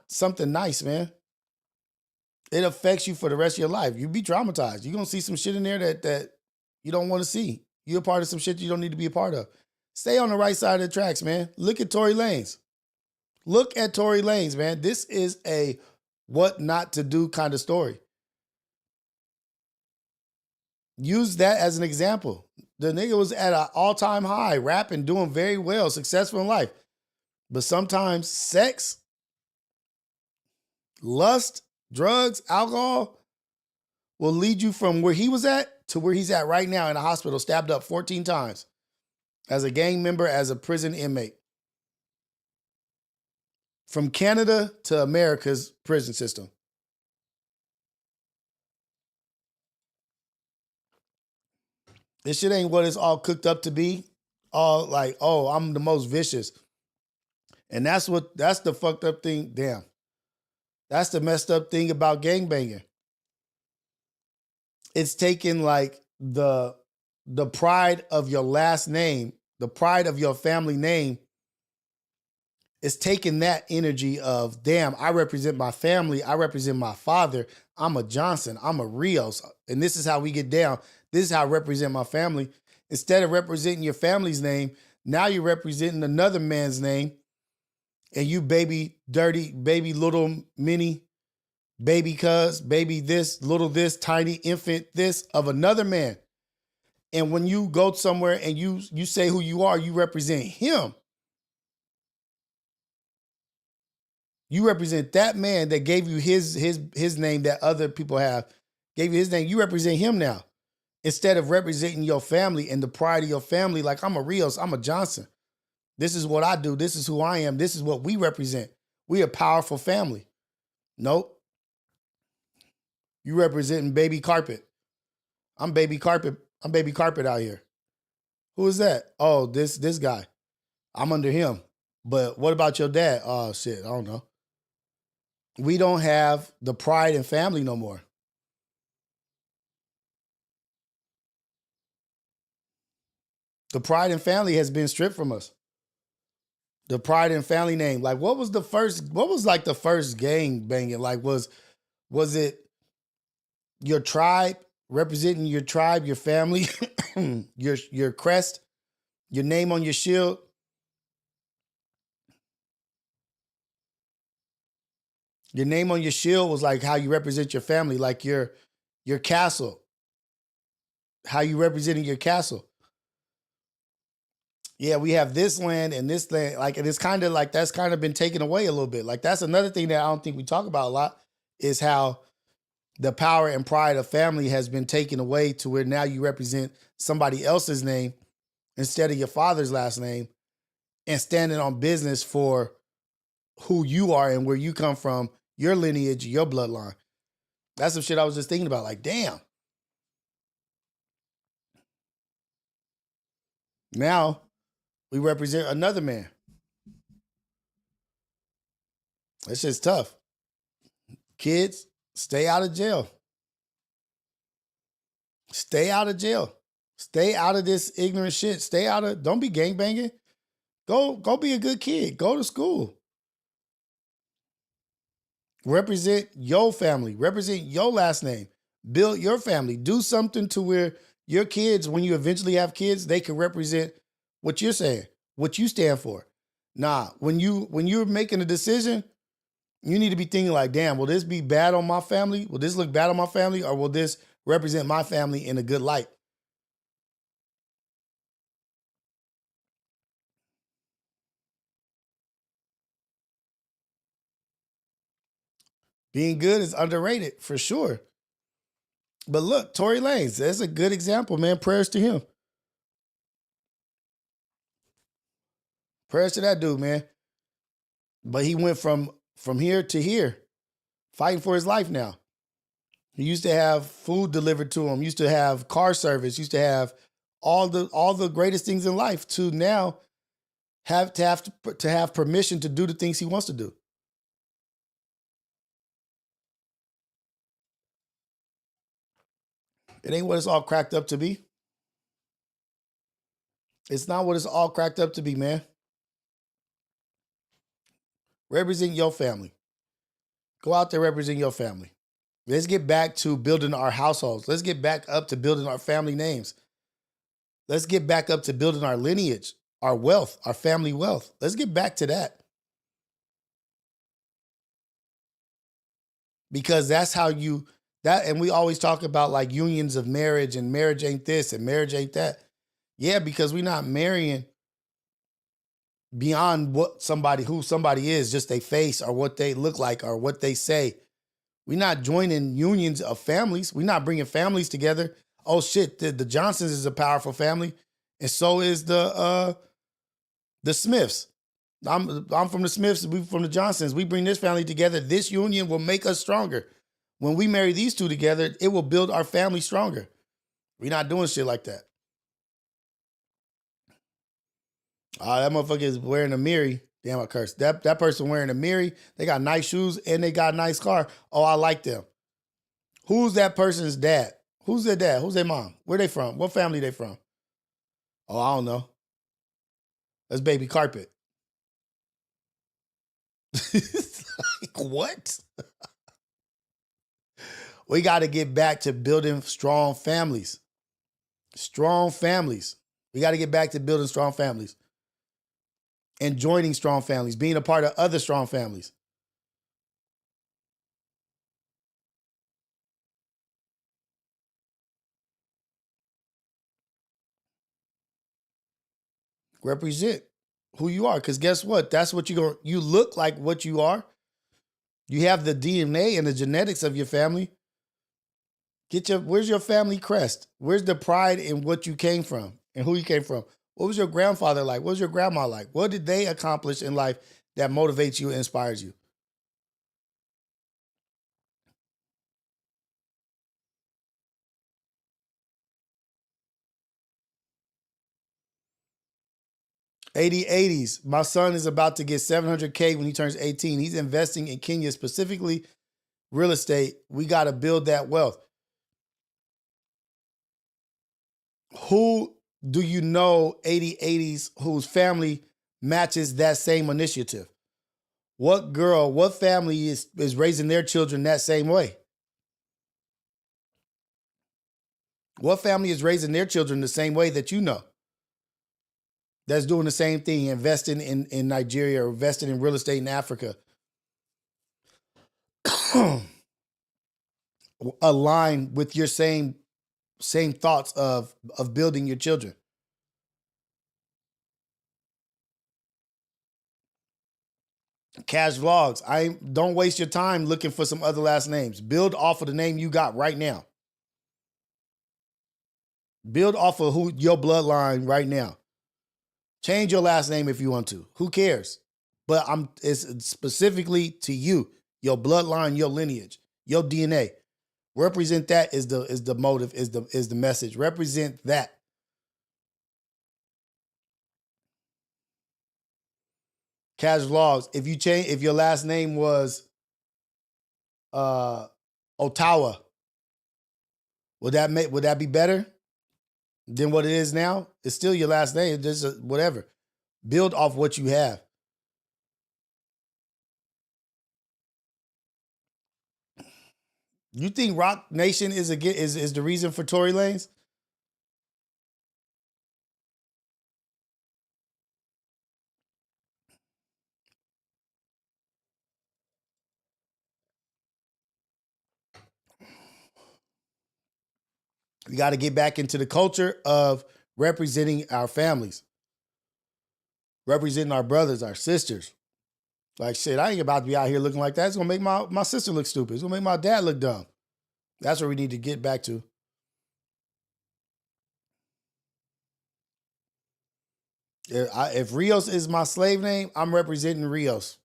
something nice, man. It affects you for the rest of your life. You be traumatized. You're gonna see some shit in there that you don't want to see. You're a part of some shit you don't need to be a part of. Stay on the right side of the tracks, man. Look at Tory Lanez. Look at Tory Lanez, man. This is a what not to do kind of story. Use that as an example. The nigga was at an all-time high, rapping, doing very well, successful in life. But sometimes sex, lust, drugs, alcohol will lead you from where he was at to where he's at right now in the hospital, stabbed up 14 times as a gang member, as a prison inmate. From Canada to America's prison system. This shit ain't what it's all cooked up to be. All like, oh, I'm the most vicious. And that's the fucked up thing. Damn. That's the messed up thing about gangbanging. It's taking like the pride of your last name, the pride of your family name. It's taking that energy of, damn, I represent my family. I represent my father. I'm a Johnson. I'm a Rios. And this is how we get down. This is how I represent my family. Instead of representing your family's name, now you're representing another man's name. And you baby dirty, baby little mini, baby cuz, baby this, little this, tiny infant this of another man. And when you go somewhere and you say who you are, you represent him. You represent that man that gave you his name that other people have, gave you his name. You represent him now. Instead of representing your family and the pride of your family, like I'm a Rios, I'm a Johnson. This is what I do. This is who I am. This is what we represent. We a powerful family. Nope. You representing baby carpet. I'm baby carpet. I'm baby carpet out here. Who is that? Oh, this guy. I'm under him. But what about your dad? Oh shit, I don't know. We don't have the pride in family no more. The pride in family has been stripped from us. The pride in family name. Like what was like the first gang banging? Like was it your tribe, representing your tribe, your family, your crest, your name on your shield? Your name on your shield was like how you represent your family, like your castle, how you representing your castle. Yeah, we have this land and this land, like, and it's kind of like that's kind of been taken away a little bit. Like that's another thing that I don't think we talk about a lot is how the power and pride of family has been taken away to where now you represent somebody else's name instead of your father's last name and standing on business for who you are and where you come from, your lineage, your bloodline. That's some shit I was just thinking about. Like, damn. Now we represent another man. It's just tough. Kids, stay out of jail. Stay out of jail. Stay out of this ignorant shit. Don't be gangbanging. Go be a good kid. Go to school. Represent your family. Represent your last name. Build your family. Do something to where your kids, when you eventually have kids, they can represent what you're saying, what you stand for. Nah, when you're making a decision, you need to be thinking like, damn, will this be bad on my family? Will this look bad on my family? Or will this represent my family in a good light? Being good is underrated for sure. But look, Tory Lanez, that's a good example, man. Prayers to him. Prayers to that dude, man. But he went from here to here. fighting for his life now. He used to have food delivered to him, used to have car service, used to have all the greatest things in life, to now have permission to do the things he wants to do. It ain't what it's all cracked up to be. It's not what it's all cracked up to be, man. Represent your family. Go out there, represent your family. Let's get back to building our households. Let's get back up to building our family names. Let's get back up to building our lineage, our wealth, our family wealth. Let's get back to that. Because that's how and we always talk about like unions of marriage, and marriage ain't this and marriage ain't that. Yeah, because we're not marrying beyond who somebody is, just their face or what they look like or what they say. We're not joining unions of families. We're not bringing families together. Oh shit, the Johnsons is a powerful family, and so is the Smiths. I'm from the Smiths. We from the Johnsons. We bring this family together. This union will make us stronger. When we marry these two together, it will build our family stronger. We're not doing shit like that. That motherfucker is wearing a Miri. Damn, I cursed. That person wearing a Miri, they got nice shoes and they got a nice car. Oh, I like them. Who's that person's dad? Who's their dad? Who's their mom? Where they from? What family they from? Oh, I don't know. That's Baby Carpet. Like, what? We got to get back to building strong families. Strong families. We got to get back to building strong families. And joining strong families, being a part of other strong families. Represent who you are, because guess what? That's what you look like what you are. You have the DNA and the genetics of your family. Where's your family crest? Where's the pride in what you came from and who you came from? What was your grandfather like? What was your grandma like? What did they accomplish in life that motivates you and inspires you? '80s. My son is about to get $700K when he turns 18. He's investing in Kenya, specifically real estate. We got to build that wealth. Who do you know 80s whose family matches that same initiative? What girl, what family is raising their children that same way? What family is raising their children the same way that you know? That's doing the same thing, investing in Nigeria or investing in real estate in Africa. Align with your same thoughts of building your children. Cash vlogs. Don't waste your time looking for some other last names. Build off of the name you got right now. Build off of your bloodline right now. Change your last name if you want to. Who cares? But it's specifically to you, your bloodline, your lineage, your DNA. Represent that is the motive, is the message. Represent that. Cash vlogs. If your last name was Ottawa, would that be better than what it is now? It's still your last name, just whatever. Build off what you have. You think Rock Nation is the reason for Tory Lanez? We got to get back into the culture of representing our families, representing our brothers, our sisters. Like shit, I ain't about to be out here looking like that. It's gonna make my sister look stupid. It's gonna make my dad look dumb. That's what we need to get back to. If Rios is my slave name, I'm representing Rios.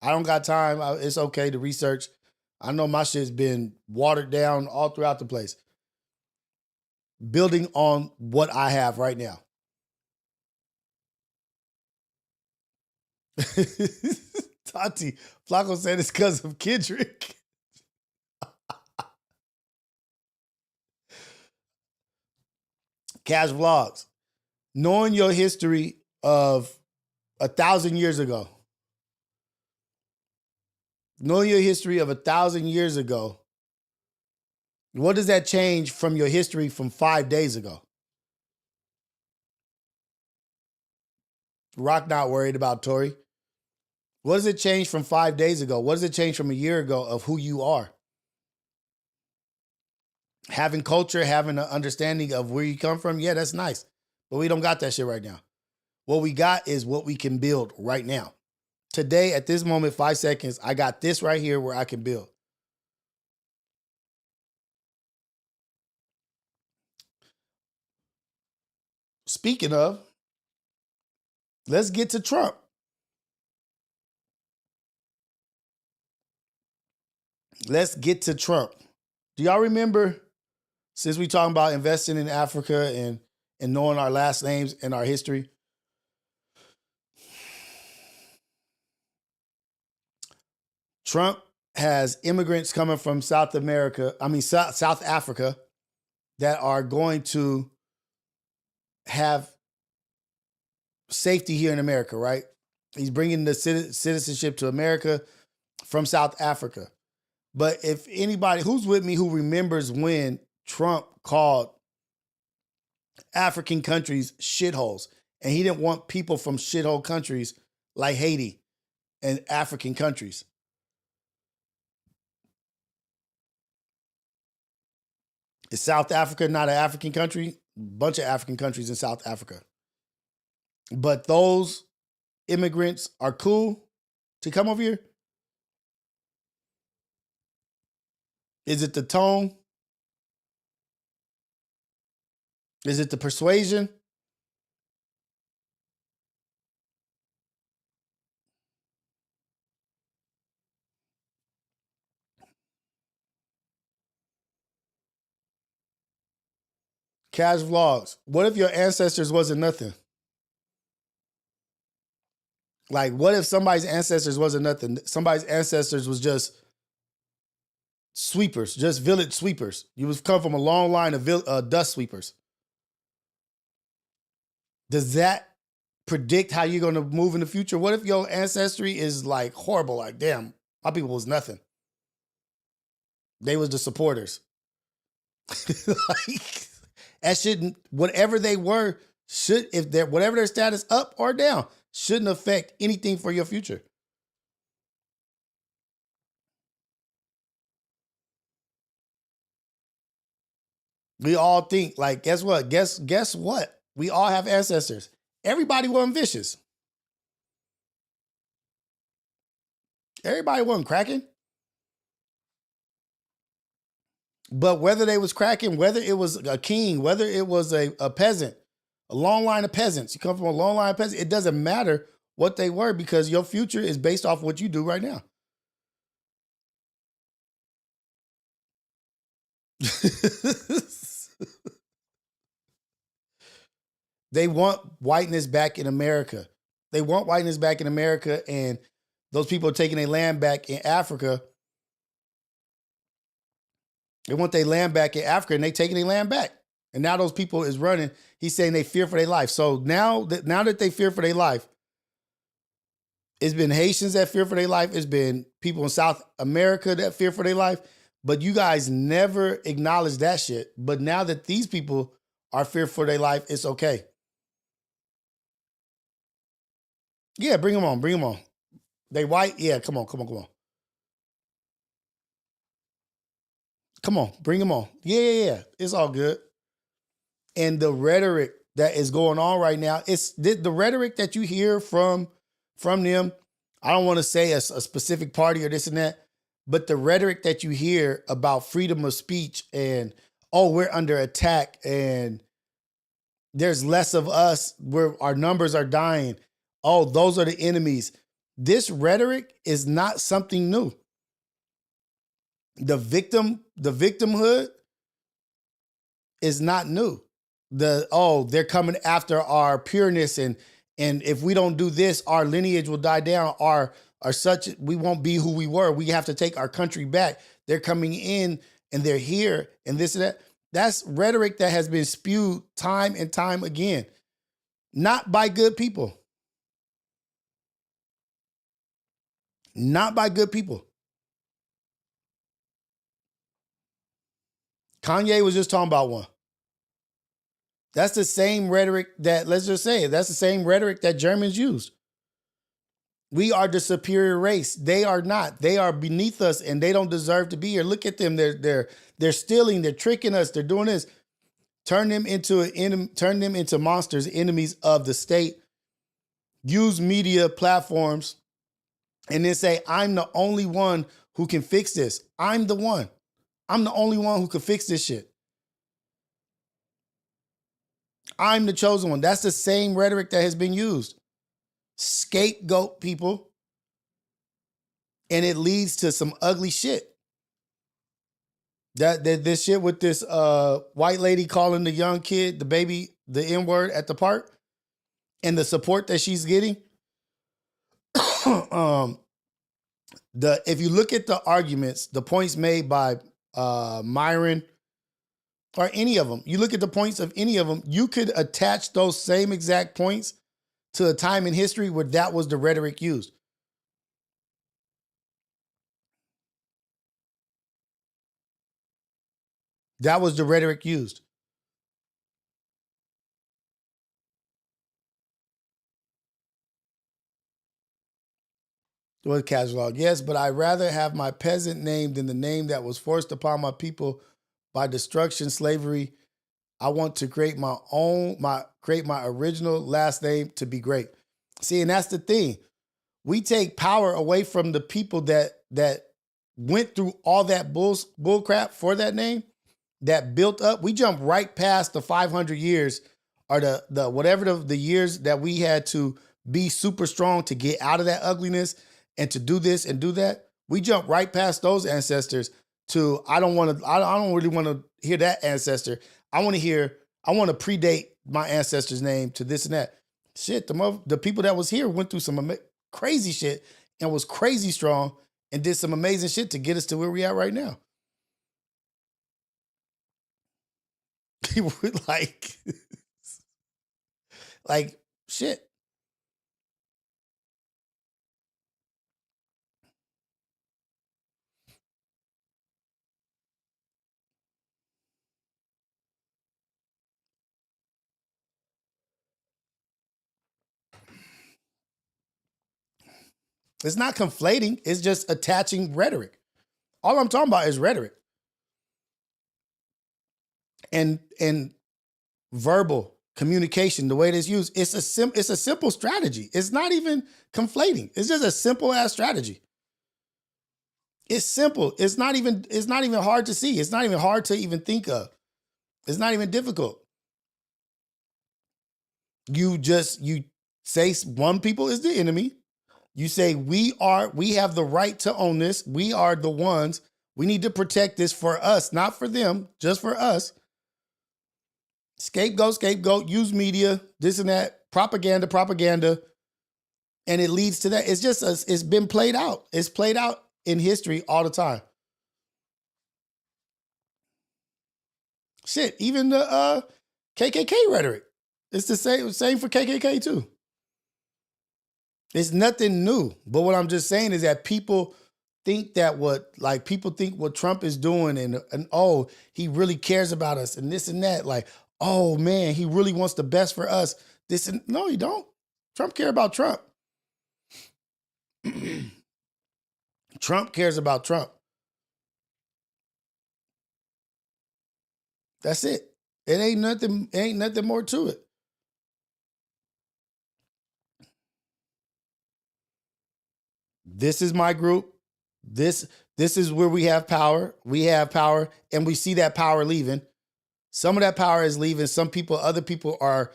I don't got time. It's okay to research. I know my shit's been watered down all throughout the place. Building on what I have right now. Tati, Flacco said it's because of Kendrick. Cash Vlogs. Knowing your history of 1,000 years ago. Knowing your history of 1,000 years ago. What does that change from your history from 5 days ago? Rock not worried about Tory. What does it change from 5 days ago? What does it change from a year ago of who you are? Having culture, having an understanding of where you come from, yeah, that's nice. But we don't got that shit right now. What we got is what we can build right now. Today, at this moment, 5 seconds, I got this right here where I can build. Speaking of, let's get to Trump. Let's get to Trump. Do y'all remember, since we talking about investing in Africa and knowing our last names and our history, Trump has immigrants coming from South Africa that are going to have safety here in America, right? He's bringing the citizenship to America from South Africa. But if anybody who's with me who remembers when Trump called African countries shitholes, and he didn't want people from shithole countries like Haiti and African countries. Is South Africa not an African country? Bunch of African countries in South Africa. But those immigrants are cool to come over here? Is it the tone? Is it the persuasion? Cash Vlogs. What if your ancestors wasn't nothing? Like, what if somebody's ancestors wasn't nothing? Somebody's ancestors was just sweepers, just village sweepers. You was come from a long line of dust sweepers. Does that predict how you're going to move in the future? What if your ancestry is like horrible? Like, damn, my people was nothing. They was the supporters. Like, that shouldn't, whatever they were, whatever their status up or down, shouldn't affect anything for your future. We all think, like, guess what? Guess what? We all have ancestors. Everybody wasn't vicious. Everybody wasn't cracking. But whether they was cracking, whether it was a king, whether it was a peasant, a long line of peasants, you come from a long line of peasants, it doesn't matter what they were because your future is based off what you do right now. They want whiteness back in America. They want whiteness back in America, and those people are taking their land back in Africa. They want their land back in Africa, and they taking their land back. And now those people is running. He's saying they fear for their life. So now that they fear for their life, it's been Haitians that fear for their life. It's been people in South America that fear for their life. But you guys never acknowledge that shit. But now that these people are fear for their life, it's okay. Yeah, bring them on. Bring them on. They white? Yeah, come on. Come on, bring them on. Yeah. It's all good. And the rhetoric that is going on right now, it's the rhetoric that you hear from them. I don't want to say a specific party or this and that, but the rhetoric that you hear about freedom of speech and, oh, we're under attack and there's less of us, our numbers are dying. Oh, those are the enemies. This rhetoric is not something new. The victimhood is not new. They're coming after our pureness, and if we don't do this, our lineage will die down. Our such we won't be who we were. We have to take our country back. They're coming in and they're here and this and that. That's rhetoric that has been spewed time and time again, not by good people. Not by good people. Kanye was just talking about one. That's the same rhetoric that, let's just say, that's the same rhetoric that Germans used. We are the superior race. They are not. They are beneath us and they don't deserve to be here. Look at them. They're stealing, they're tricking us, they're doing this. Turn them into monsters, enemies of the state. Use media platforms and then say, I'm the only one who can fix this. I'm the one. I'm the only one who can fix this shit. I'm the chosen one. That's the same rhetoric that has been used. Scapegoat people. And it leads to some ugly shit. That this shit with this white lady calling the young kid, the baby, the N-word at the park, and the support that she's getting. If you look at the arguments, the points made by Myron or any of them, you look at the points of any of them, you could attach those same exact points to a time in history where that was the rhetoric used. That was the rhetoric used. What casual? Yes, but I'd rather have my peasant name than the name that was forced upon my people by destruction, slavery. I want to create my original last name to be great. See, and that's the thing. We take power away from the people that went through all that bull crap for that name, that built up. We jump right past the 500 years or the whatever the years that we had to be super strong to get out of that ugliness and to do this and do that. We jump right past those ancestors to I don't really want to hear that ancestor. I want to predate my ancestor's name to this and that. Shit, the people that was here went through some crazy shit and was crazy strong and did some amazing shit to get us to where we at right now. People like shit. It's not conflating. It's just attaching rhetoric. All I'm talking about is rhetoric and verbal communication. The way it is used, it's a simple strategy. It's not even conflating. It's just a simple ass strategy. It's simple. It's not even hard to see. It's not even hard to even think of. It's not even difficult. You say one people is the enemy. You say we have the right to own this. We are the ones. We need to protect this for us, not for them, just for us. Scapegoat, use media, this and that, propaganda. And it leads to that. It's just, it's been played out. It's played out in history all the time. Shit, even the KKK rhetoric. It's the same for KKK too. It's nothing new. But what I'm just saying is that people think what Trump is doing and oh, he really cares about us and this and that. Like, oh man, he really wants the best for us. No, he don't. Trump care about Trump. Trump cares about Trump. That's it. It ain't nothing more to it. This is my group. This is where we have power. We have power, and we see that power leaving. Some of that power is leaving. Other people are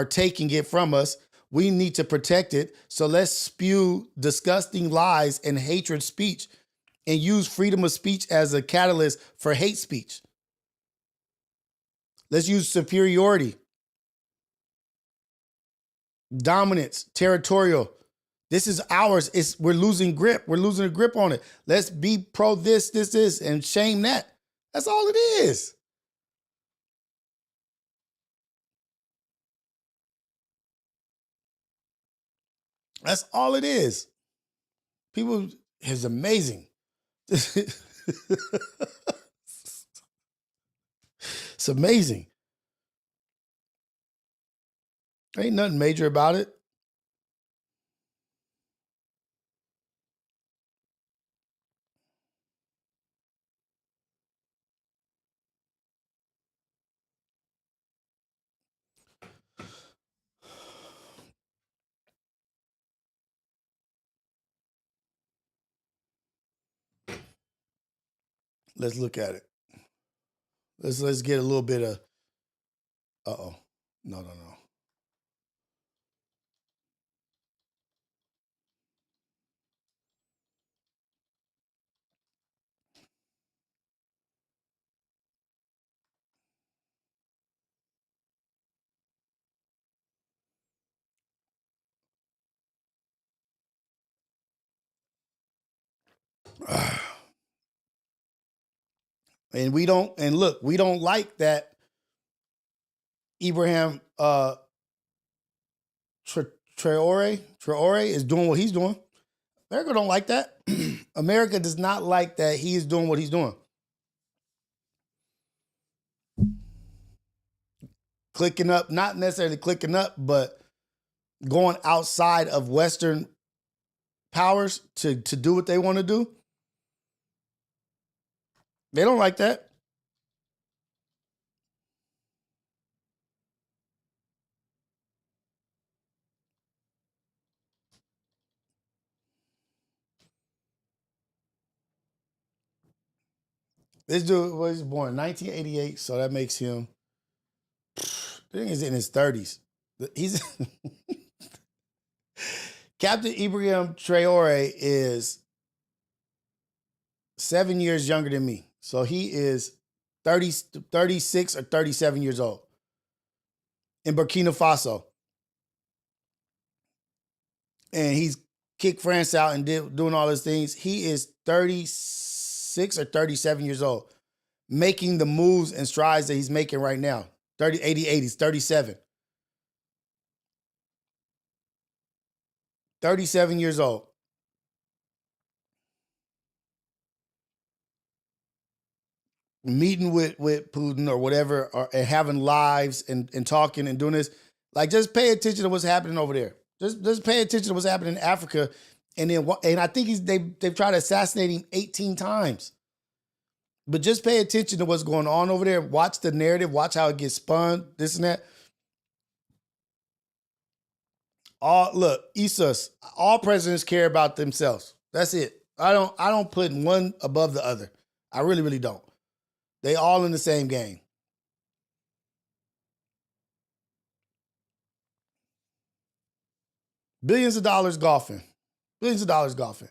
taking it from us. We need to protect it. So let's spew disgusting lies and hatred speech and use freedom of speech as a catalyst for hate speech. Let's use superiority, dominance, territorial. This is ours. We're losing grip. We're losing a grip on it. Let's be pro this, and shame that. That's all it is. That's all it is. People is amazing. It's amazing. Ain't nothing major about it. Let's look at it. Let's get a little bit of. Uh-oh. No. And we don't like that Ibrahim Traore is doing what he's doing. America don't like that. America does not like that he is doing what he's doing. Clicking up, not necessarily clicking up, but going outside of Western powers to do what they want to do. They don't like that. This dude was born in 1988, so that makes him. I think he's in his 30s. He's Captain Ibrahim Traore is 7 years younger than me. So he is 36 or 37 years old in Burkina Faso. And he's kicked France out and doing all those things. He is 36 or 37 years old, making the moves and strides that he's making right now. 80s, 37. 37 years old. Meeting with Putin or whatever, and having lives and talking and doing this. Like, just pay attention to what's happening over there. Just pay attention to what's happening in Africa. And I think they've tried to assassinate him 18 times. But just pay attention to what's going on over there. Watch the narrative. Watch how it gets spun, this and that. Look, Isus, all presidents care about themselves. That's it. I don't put one above the other. I really, really don't. They all in the same game. Billions of dollars golfing. Billions of dollars golfing.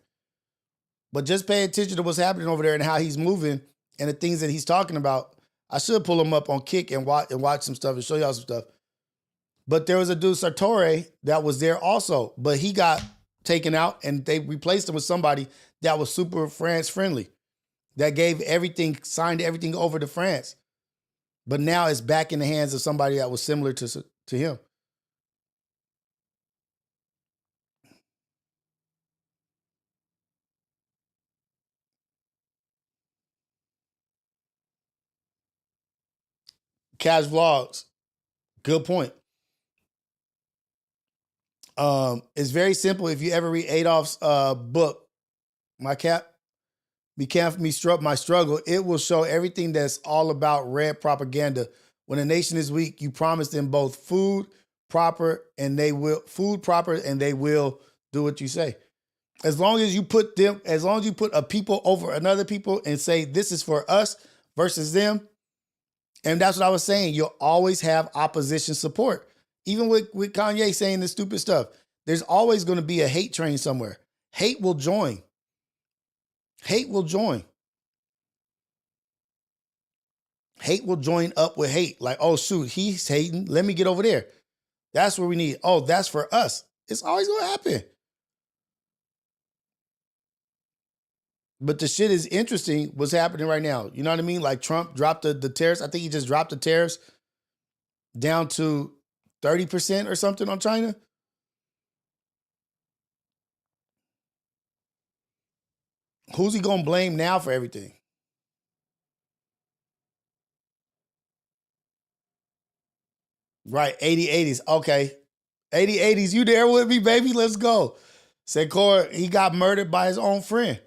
But just pay attention to what's happening over there and how he's moving and the things that he's talking about. I should pull him up on Kick and watch some stuff and show y'all some stuff. But there was a dude, Sartori, that was there also. But he got taken out and they replaced him with somebody that was super France friendly. That gave everything, signed everything over to France. But now it's back in the hands of somebody that was similar to him. Cash Vlogs, good point. It's very simple. If you ever read Adolph's book, My Struggle, it will show everything that's all about red propaganda. When a nation is weak, you promise them both food proper and they will do what you say. As long as you put a people over another people and say this is for us versus them, and that's what I was saying, you'll always have opposition support. Even with Kanye saying this stupid stuff, there's always going to be a hate train somewhere. Hate will join. Hate will join. Hate will join up with hate. Like, oh, shoot, he's hating. Let me get over there. That's what we need. Oh, that's for us. It's always going to happen. But the shit is interesting what's happening right now. You know what I mean? Like Trump dropped the tariffs. I think he just dropped the tariffs down to 30% or something on China. Who's he going to blame now for everything? Right, 80/80s. Okay. 80/80s, you there with me, baby? Let's go. Secor, he got murdered by his own friend.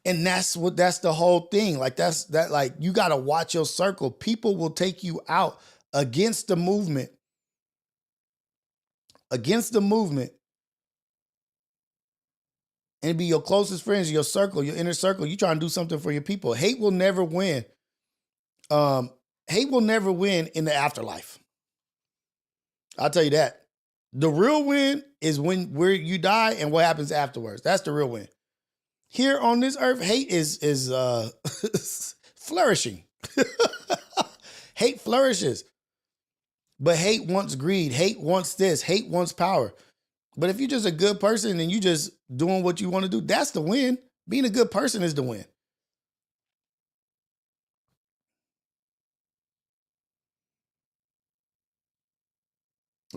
And that's the whole thing. Like like you got to watch your circle. People will take you out against the movement. Against the movement. And be your closest friends, your circle, your inner circle. You trying to do something for your people. Hate will never win. Hate will never win in the afterlife. I'll tell you that. The real win is where you die and what happens afterwards. That's the real win. Here on this earth, hate is flourishing. Hate flourishes. But hate wants greed. Hate wants this. Hate wants power. But if you're just a good person and you just doing what you want to do, that's the win. Being a good person is the win.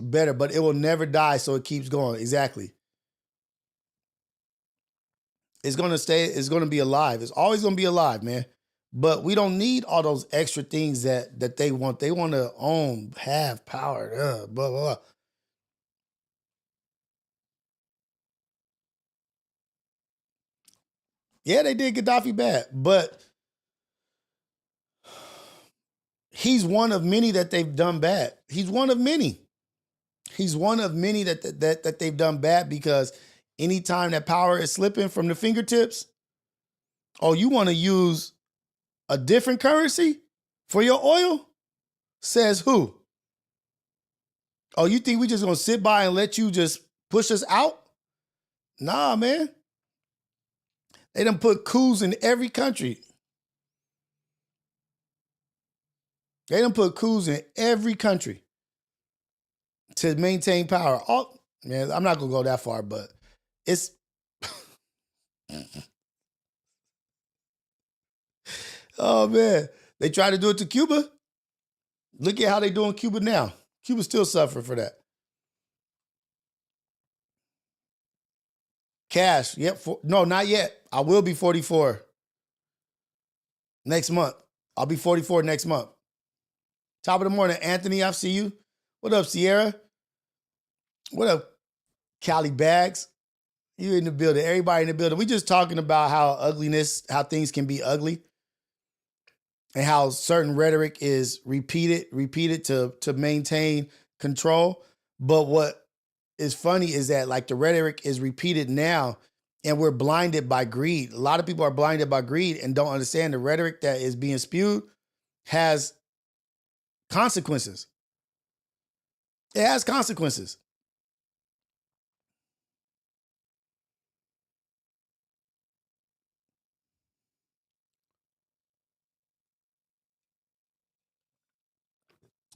Better, but it will never die, so it keeps going. Exactly. It's gonna stay, it's gonna be alive. It's always gonna be alive, man. But we don't need all those extra things that they want. They want to own, have power, blah, blah, blah. Yeah, they did Gaddafi bad, but he's one of many that they've done bad. He's one of many. He's one of many that they've done bad because anytime that power is slipping from the fingertips, oh, you want to use a different currency for your oil? Says who? Oh, you think we just gonna sit by and let you just push us out? Nah, man. They done put coups in every country. They done put coups in every country to maintain power. Oh, man, I'm not gonna go that far, but it's oh man. They tried to do it to Cuba. Look at how they doing Cuba now. Cuba still suffering for that. Cash. Yep. No, not yet. I will be 44 next month. I'll be 44 next month. Top of the morning, Anthony. I see you. What up, Sierra? What up, Cali Bags? You in the building. Everybody in the building. We just talking about how things can be ugly. And how certain rhetoric is repeated to maintain control. But what is funny is that like the rhetoric is repeated now and we're blinded by greed. A lot of people are blinded by greed and don't understand the rhetoric that is being spewed has consequences. It has consequences.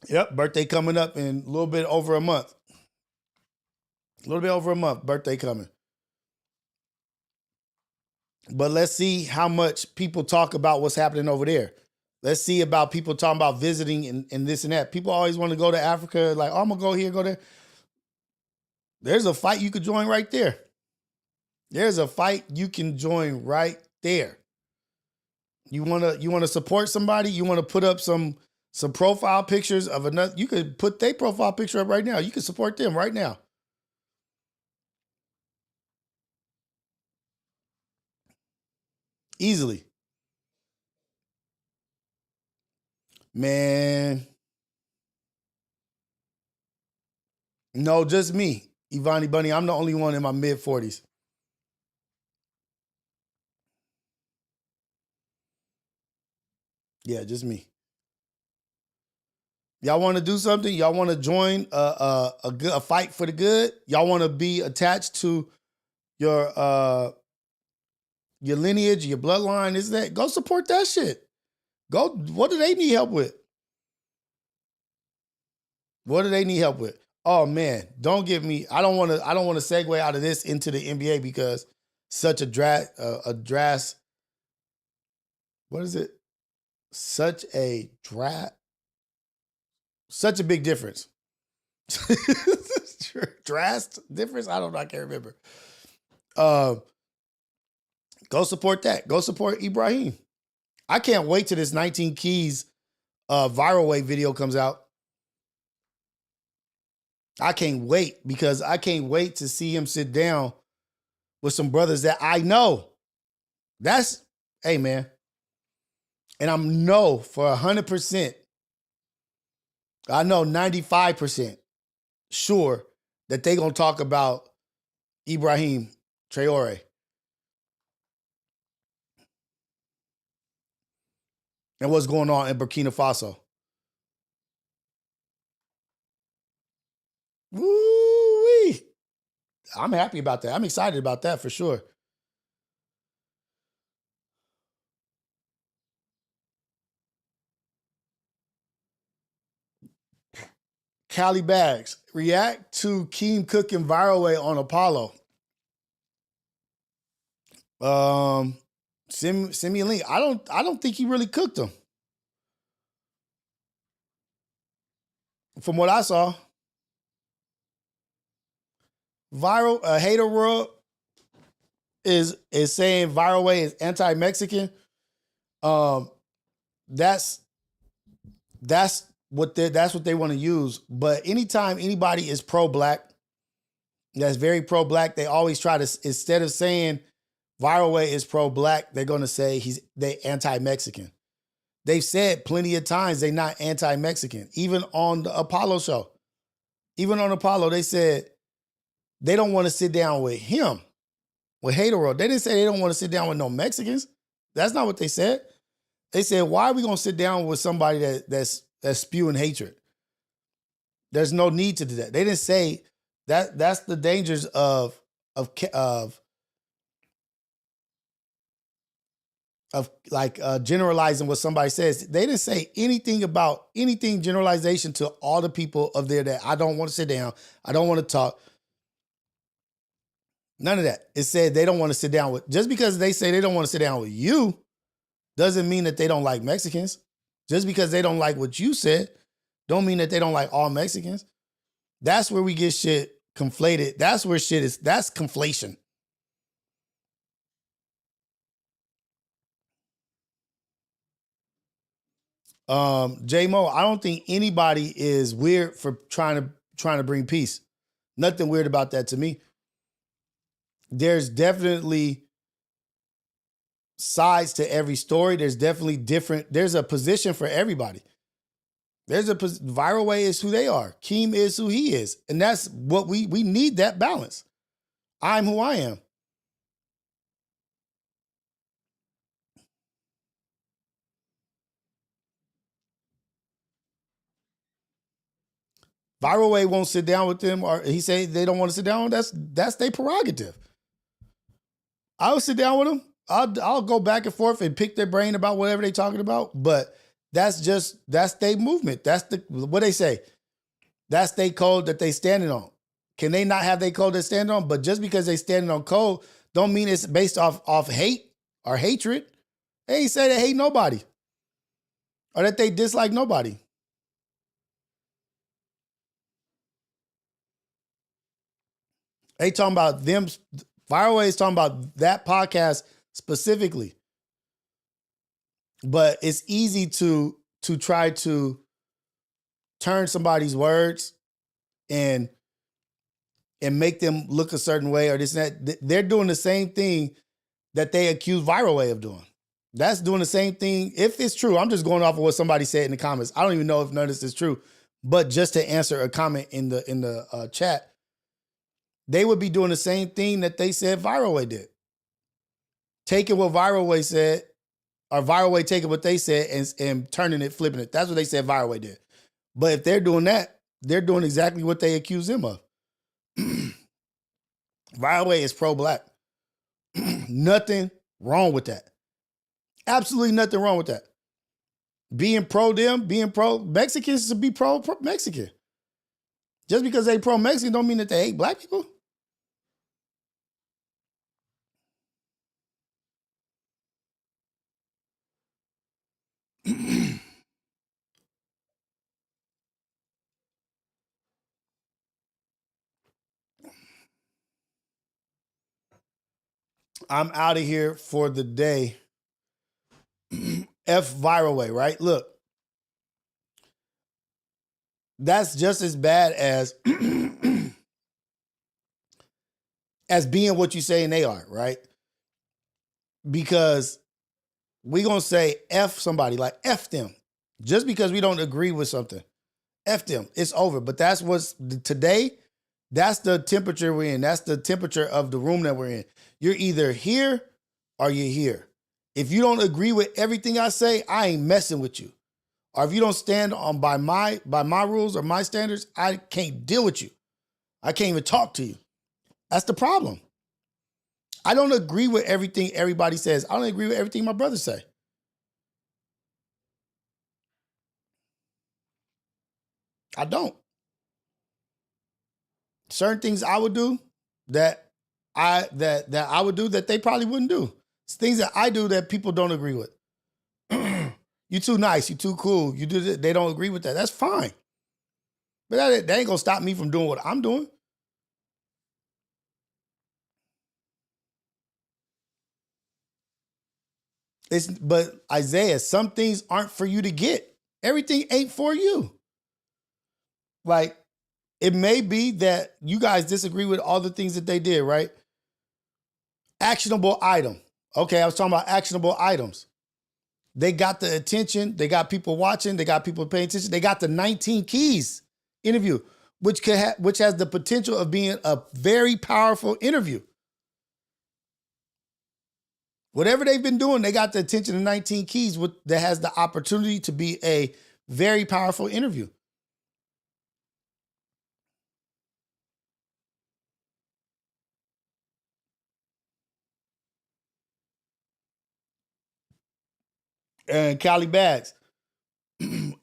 Yep, birthday coming up in a little bit over a month. A little bit over a month, birthday coming. But let's see how much people talk about what's happening over there. Let's see about people talking about visiting and this and that. People always want to go to Africa, like, oh, I'm gonna go here, go there. There's a fight you could join right there. There's a fight you can join right there. You wanna support somebody, you wanna put up some profile pictures of another. You could put their profile picture up right now. You can support them right now. Easily. Man. No, just me. Ivani Bunny. I'm the only one in my mid 40s. Yeah, just me. Y'all want to do something? Y'all want to join a fight for the good? Y'all want to be attached to your your lineage, your bloodline, is that, go support that shit. Go, what do they need help with? What do they need help with? Oh man, don't give me, I don't want to segue out of this into the NBA because such a what is it? Such a big difference. Drastic difference? I don't know. I can't remember. Go support that. Go support Ibrahim. I can't wait till this 19 Keys viral way video comes out. I can't wait because I can't wait to see him sit down with some brothers that I know. That's, hey man. And I'm know for 100%, I know 95% sure that they gonna talk about Ibrahim Traore. And what's going on in Burkina Faso. Woo-wee. I'm happy about that. I'm excited about that for sure. Cali Bags, react to Keem cooking viral way on Apollo. Send me a link. I don't think he really cooked them. From what I saw. Viral Hater World is saying viral way is anti-Mexican. That's what they want to use. But anytime anybody is pro-black, that's very pro-black, they always try to, instead of saying viral way is pro-black, they're going to say they anti-Mexican. They've said plenty of times they're not anti-Mexican. Even on the Apollo show. Even on Apollo, they said they don't want to sit down with him, with Hater World. They didn't say they don't want to sit down with no Mexicans. That's not what they said. They said, why are we going to sit down with somebody that's spewing hatred? There's no need to do that. They didn't say that. That's the dangers of like generalizing what somebody says. They didn't say anything about anything generalization to all the people of there that I don't want to sit down. I don't want to talk. None of that. It said they don't want to sit down with, just because they say they don't want to sit down with you doesn't mean that they don't like Mexicans. Just because they don't like what you said don't mean that they don't like all Mexicans. That's where we get shit conflated. That's where shit is, that's conflation. J-Mo, I don't think anybody is weird for trying to bring peace. Nothing weird about that to me. There's definitely sides to every story. There's definitely there's a position for everybody. Viral way is who they are. Keem is who he is. And that's what we need, that balance. I'm who I am. Viral way won't sit down with them, or he say they don't want to sit down. That's their prerogative. I'll sit down with them. I'll go back and forth and pick their brain about whatever they're talking about. But that's their movement. That's what they say. That's their code that they standing on. Can they not have their code they stand on? But just because they standing on code don't mean it's based off hate or hatred. They ain't say they hate nobody or that they dislike nobody. They talking about them. Fireway is talking about that podcast specifically. But it's easy to try to turn somebody's words and make them look a certain way or this and that. They're doing the same thing that they accuse Viral Way of doing. That's doing the same thing. If it's true, I'm just going off of what somebody said in the comments. I don't even know if none of this is true. But just to answer a comment in the chat, they would be doing the same thing that they said Viral Way did. Taking what Viral Way said, or Viral Way taking what they said and turning it, flipping it. That's what they said Viral Way did. But if they're doing that, they're doing exactly what they accuse him of. Viral Way is pro-black. Nothing wrong with that. Absolutely nothing wrong with that. Being pro them, being pro Mexicans to be pro Mexican. Just because they pro Mexican don't mean that they hate black people. I'm out of here for the day. F viral way, right? Look, that's just as bad as as being what you saying they are, right? Because we gonna say F somebody, like F them. Just because we don't agree with something. F them. It's over. But that's what's today, that's the temperature we're in. That's the temperature of the room that we're in. You're either here or you're here. If you don't agree with everything I say, I ain't messing with you. Or if you don't stand on by my rules or my standards, I can't deal with you. I can't even talk to you. That's the problem. I don't agree with everything everybody says. I don't agree with everything my brothers say. I don't. Certain things I would do that I would do that they probably wouldn't do. It's things that I do that people don't agree with. You too nice, you too cool. You do this, they don't agree with that. That's fine. But that ain't gonna stop me from doing what I'm doing. But Isaiah, some things aren't for you to get. Everything ain't for you. Like, it may be that you guys disagree with all the things that they did, right? Actionable item. Okay, I was talking about actionable items. They got the attention. They got people watching. They got people paying attention. They got the 19 Keys interview, which has the potential of being a very powerful interview. Whatever they've been doing, they got the attention of 19 Keys that has the opportunity to be a very powerful interview. And Cali Bags,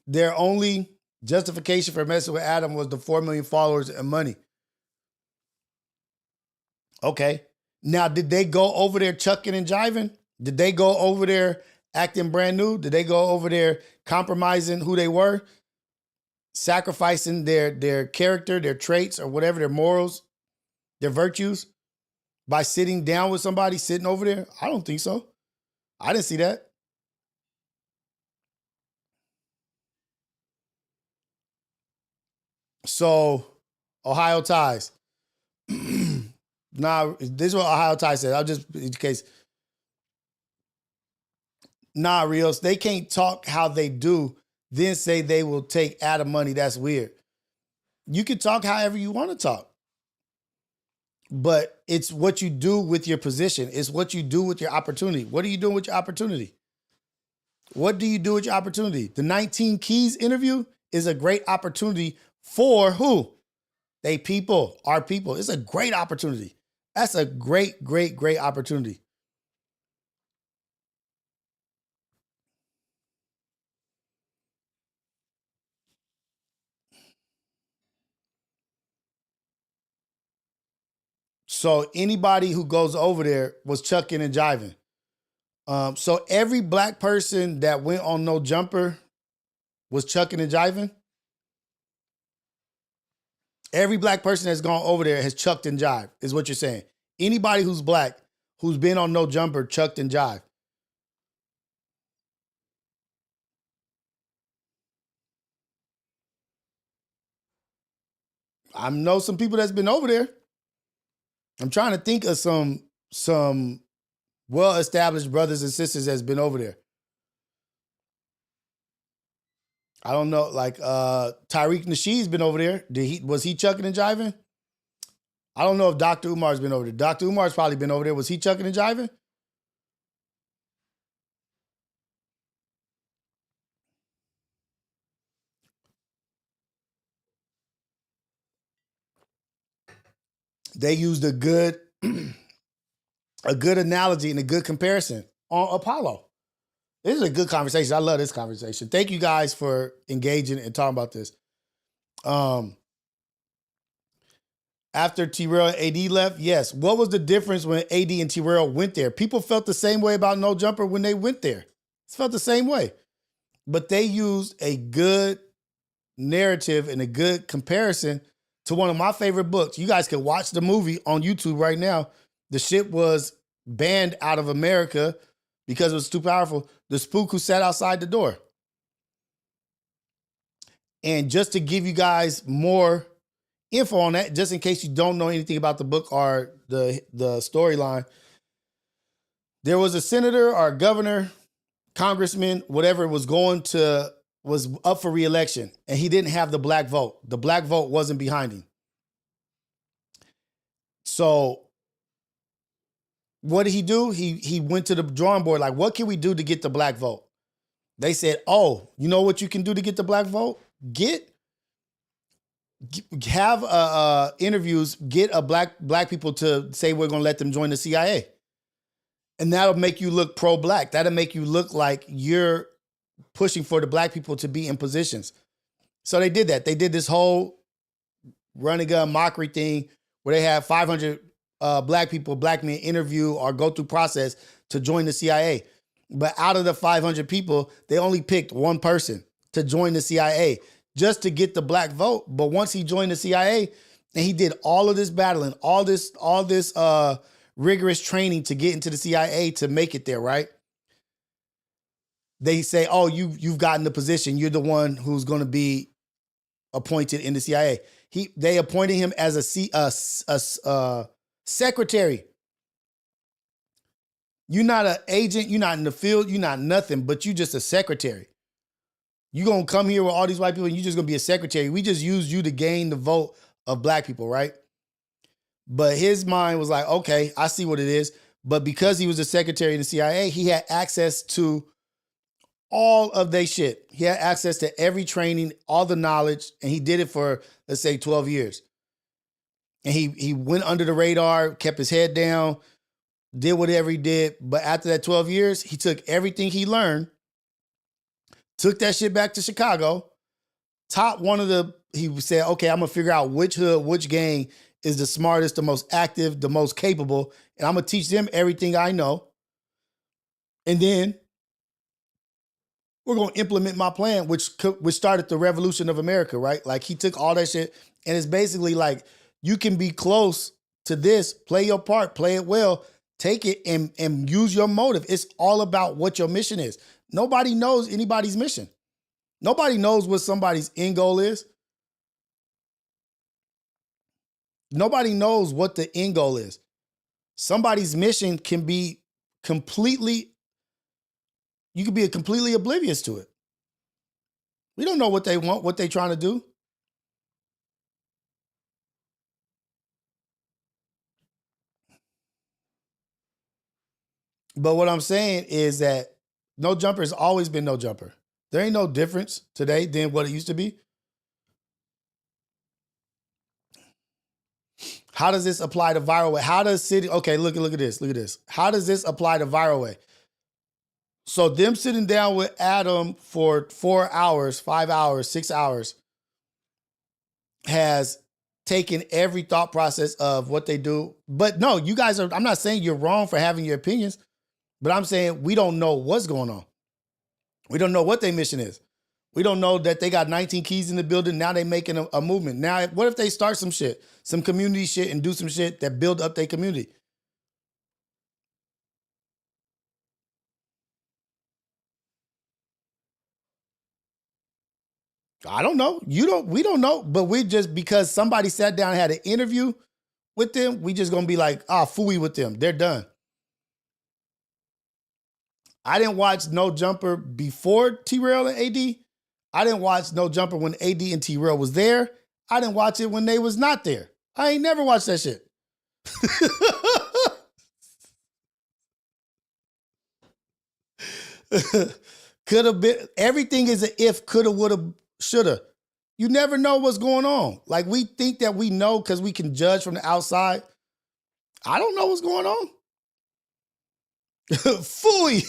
their only justification for messing with Adam was the 4 million followers and money. Okay. Now, did they go over there chucking and jiving? Did they go over there acting brand new? Did they go over there compromising who they were? Sacrificing their character, their traits, or whatever, their morals, their virtues by sitting down with somebody sitting over there? I don't think so. I didn't see that. So, Ohio ties. Nah, this is what Ohio ties said. I'll just, in case. Nah, Rios, they can't talk how they do, then say they will take Adam money. That's weird. You can talk however you want to talk, but it's what you do with your position. It's what you do with your opportunity. What are you doing with your opportunity? What do you do with your opportunity? The 19 Keys interview is a great opportunity for who? They people, our people. It's a great opportunity. That's a great, great, great opportunity. So anybody who goes over there was chucking and jiving. So every black person that went on No Jumper was chucking and jiving. Every black person that's gone over there has chucked and jived, is what you're saying. Anybody who's black who's been on No Jumper chucked and jived. I know some people that's been over there. I'm trying to think of some well-established brothers and sisters that's been over there. I don't know, like Tariq Nasheed's been over there. Was he chucking and jiving? I don't know if Dr. Umar's been over there. Dr. Umar's probably been over there. Was he chucking and jiving? They used a good a good analogy and a good comparison on Apollo. This is a good conversation. I love this conversation. Thank you guys for engaging and talking about this. After T-Rail and AD left, yes. What was the difference when AD and T-Rail went there? People felt the same way about No Jumper when they went there. It felt the same way. But they used a good narrative and a good comparison to one of my favorite books. You guys can watch the movie on YouTube right now. The shit was banned out of America because it was too powerful. The Spook Who Sat Outside the Door. And just to give you guys more info on that, just in case you don't know anything about the book or the storyline, there was a senator or a governor, congressman, whatever, was up for re-election, and he didn't have the black vote. The black vote wasn't behind him. So what did he do? He went to the drawing board, like, what can we do to get the black vote? They said, oh, you know what you can do to get the black vote? Have interviews, get a black people to say we're going to let them join the CIA. And that'll make you look pro-black. That'll make you look like you're pushing for the black people to be in positions. So they did that. They did this whole run and gun mockery thing where they had 500 black men interview or go through process to join the CIA. But out of the 500 people, they only picked one person to join the CIA just to get the black vote. But once he joined the CIA and he did all of this battling, all this rigorous training to get into the CIA to make it there, right? They say, oh, you've gotten the position. You're the one who's going to be appointed in the CIA. They appointed him as a secretary. You're not an agent. You're not in the field. You're not nothing, but you're just a secretary. You're going to come here with all these white people and you're just going to be a secretary. We just used you to gain the vote of black people, right? But his mind was like, okay, I see what it is. But because he was a secretary in the CIA, he had access to all of their shit. He had access to every training, all the knowledge, and he did it for, let's say, 12 years. And he went under the radar, kept his head down, did whatever he did. But after that 12 years, he took everything he learned, took that shit back to Chicago, he said, okay, I'm going to figure out which hood, which gang is the smartest, the most active, the most capable, and I'm going to teach them everything I know. And then we're going to implement my plan, which started the revolution of America, right? Like, he took all that shit, and it's basically like, you can be close to this, play your part, play it well, take it and use your motive. It's all about what your mission is. Nobody knows anybody's mission. Nobody knows what somebody's end goal is. Nobody knows what the end goal is. Somebody's mission can be completely oblivious to it. We don't know what they want, what they're trying to do. But what I'm saying is that No Jumper has always been No Jumper. There ain't no difference today than what it used to be. How does this apply to Viral Way? How does City... Okay, look at this. Look at this. How does this apply to Viral Way? So them sitting down with Adam for 4 hours, 5 hours, 6 hours has taken every thought process of what they do. But no, you guys are... I'm not saying you're wrong for having your opinions, but I'm saying we don't know what's going on. We don't know what their mission is. We don't know that they got 19 keys in the building. Now they making a movement. Now, what if they start some shit, some community shit, and do some shit that build up their community? I don't know. We don't know. But we just, because somebody sat down and had an interview with them, we just gonna be like, phooey with them. They're done. I didn't watch No Jumper before T-Rail and AD. I didn't watch No Jumper when AD and T-Rail was there. I didn't watch it when they was not there. I ain't never watched that shit. Could have been. Everything is an if, coulda, woulda, shoulda. You never know what's going on. Like, we think that we know because we can judge from the outside. I don't know what's going on. Fooey.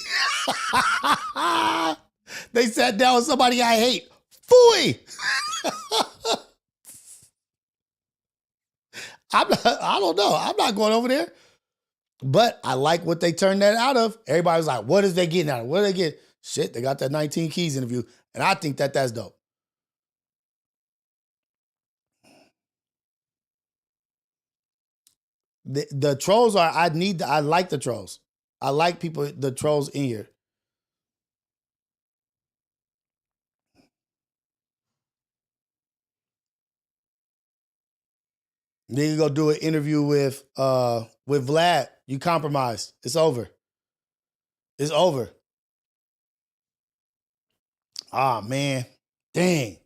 They sat down with somebody I hate. Fooey. I don't know. I'm not going over there. But I like what they turned that out of. Everybody was like, what is they getting out of? What do they get? Shit, they got that 19 Keys interview. And I think that that's dope. The trolls are, I like the trolls. I like people, the trolls in here. Then you go do an interview with Vlad. You compromised. It's over. It's over. Ah, man. Dang.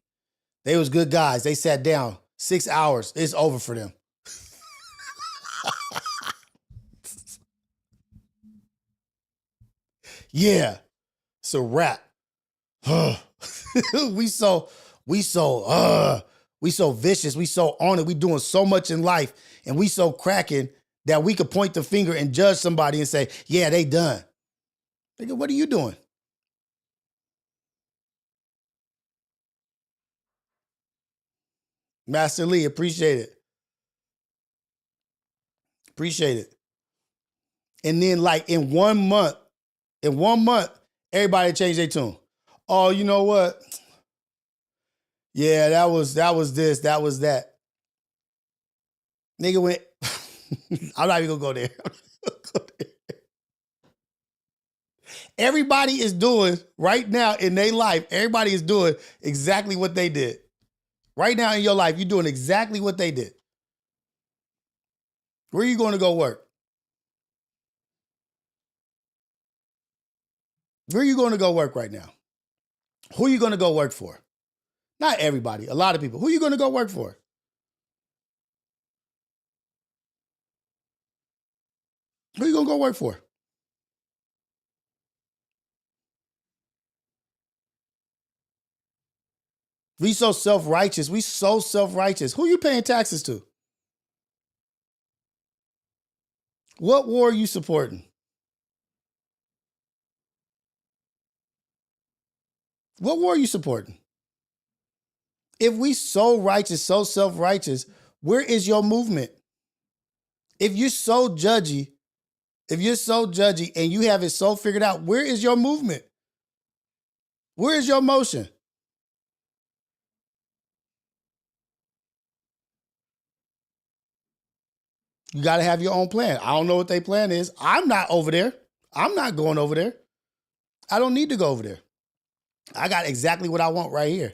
They was good guys. They sat down 6 hours. It's over for them. Yeah. It's a wrap. we so we so we so vicious. We so on it. We doing so much in life, and we so cracking that we could point the finger and judge somebody and say, "Yeah, they done." Nigga, what are you doing? Master Lee, appreciate it. Appreciate it. And then, like in 1 month, everybody changed their tune. Oh, you know what? Yeah, that was this, that was that. Nigga went. I'm not even gonna go there. Everybody is doing right now in their life. Everybody is doing exactly what they did. Right now in your life, you're doing exactly what they did. Where are you going to go work? Where are you going to go work right now? Who are you going to go work for? Not everybody, a lot of people. Who are you going to go work for? Who are you going to go work for? We so self-righteous. We so self-righteous. Who are you paying taxes to? What war are you supporting? What war are you supporting? If we so righteous, so self-righteous, where is your movement? If you're so judgy, and you have it so figured out, where is your movement? Where is your motion? You got to have your own plan. I don't know what their plan is. I'm not over there. I'm not going over there. I don't need to go over there. I got exactly what I want right here.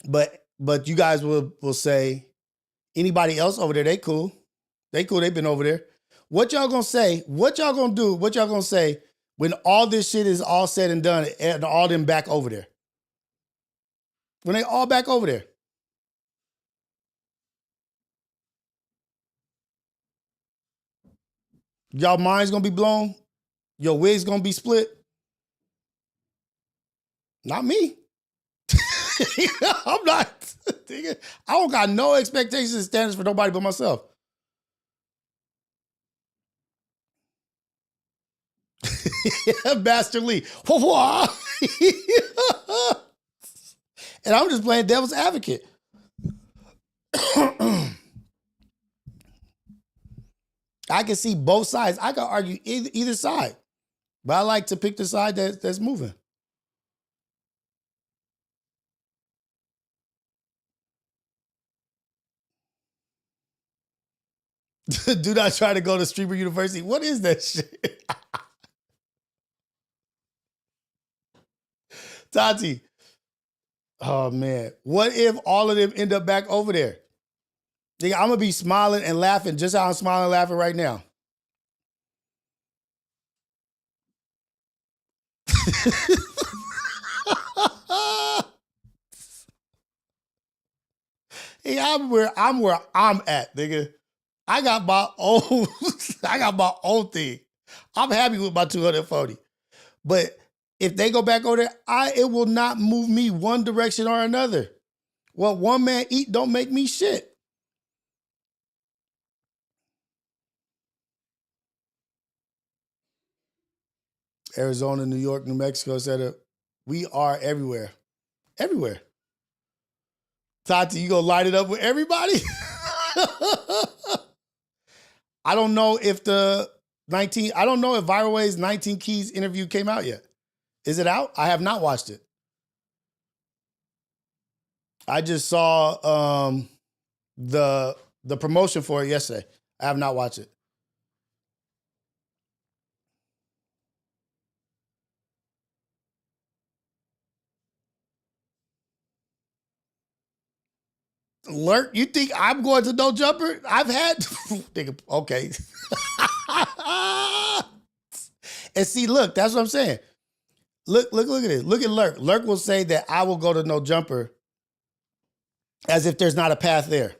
But you guys will say, anybody else over there, they cool. They cool. They've been over there. What y'all gonna say? What y'all gonna do? What y'all gonna say when all this shit is all said and done and all them back over there? When they all back over there? Y'all minds gonna be blown? Your wigs gonna be split? Not me. I'm not. I don't got no expectations and standards for nobody but myself. Master Lee. And I'm just playing devil's advocate. I can see both sides. I can argue either side, but I like to pick the side that's moving. Do not try to go to Streamer University. What is that shit? Tati. Oh man. What if all of them end up back over there? I'm gonna be smiling and laughing just how I'm smiling and laughing right now. Hey, I'm where I'm at, nigga. I got my own I got my own thing. I'm happy with my 240. But if they go back over there, it will not move me one direction or another. What one man eat don't make me shit. Arizona, New York, New Mexico, etc. We are everywhere. Everywhere. Tati, you gonna light it up with everybody? I don't know if I don't know if Viral Way's 19 Keys interview came out yet. Is it out? I have not watched it. I just saw the promotion for it yesterday. I have not watched it. Lurk, you think I'm going to No Jumper? I've had okay. And see, look, that's what I'm saying. Look at this. Look at Lurk. Lurk will say that I will go to No Jumper as if there's not a path there.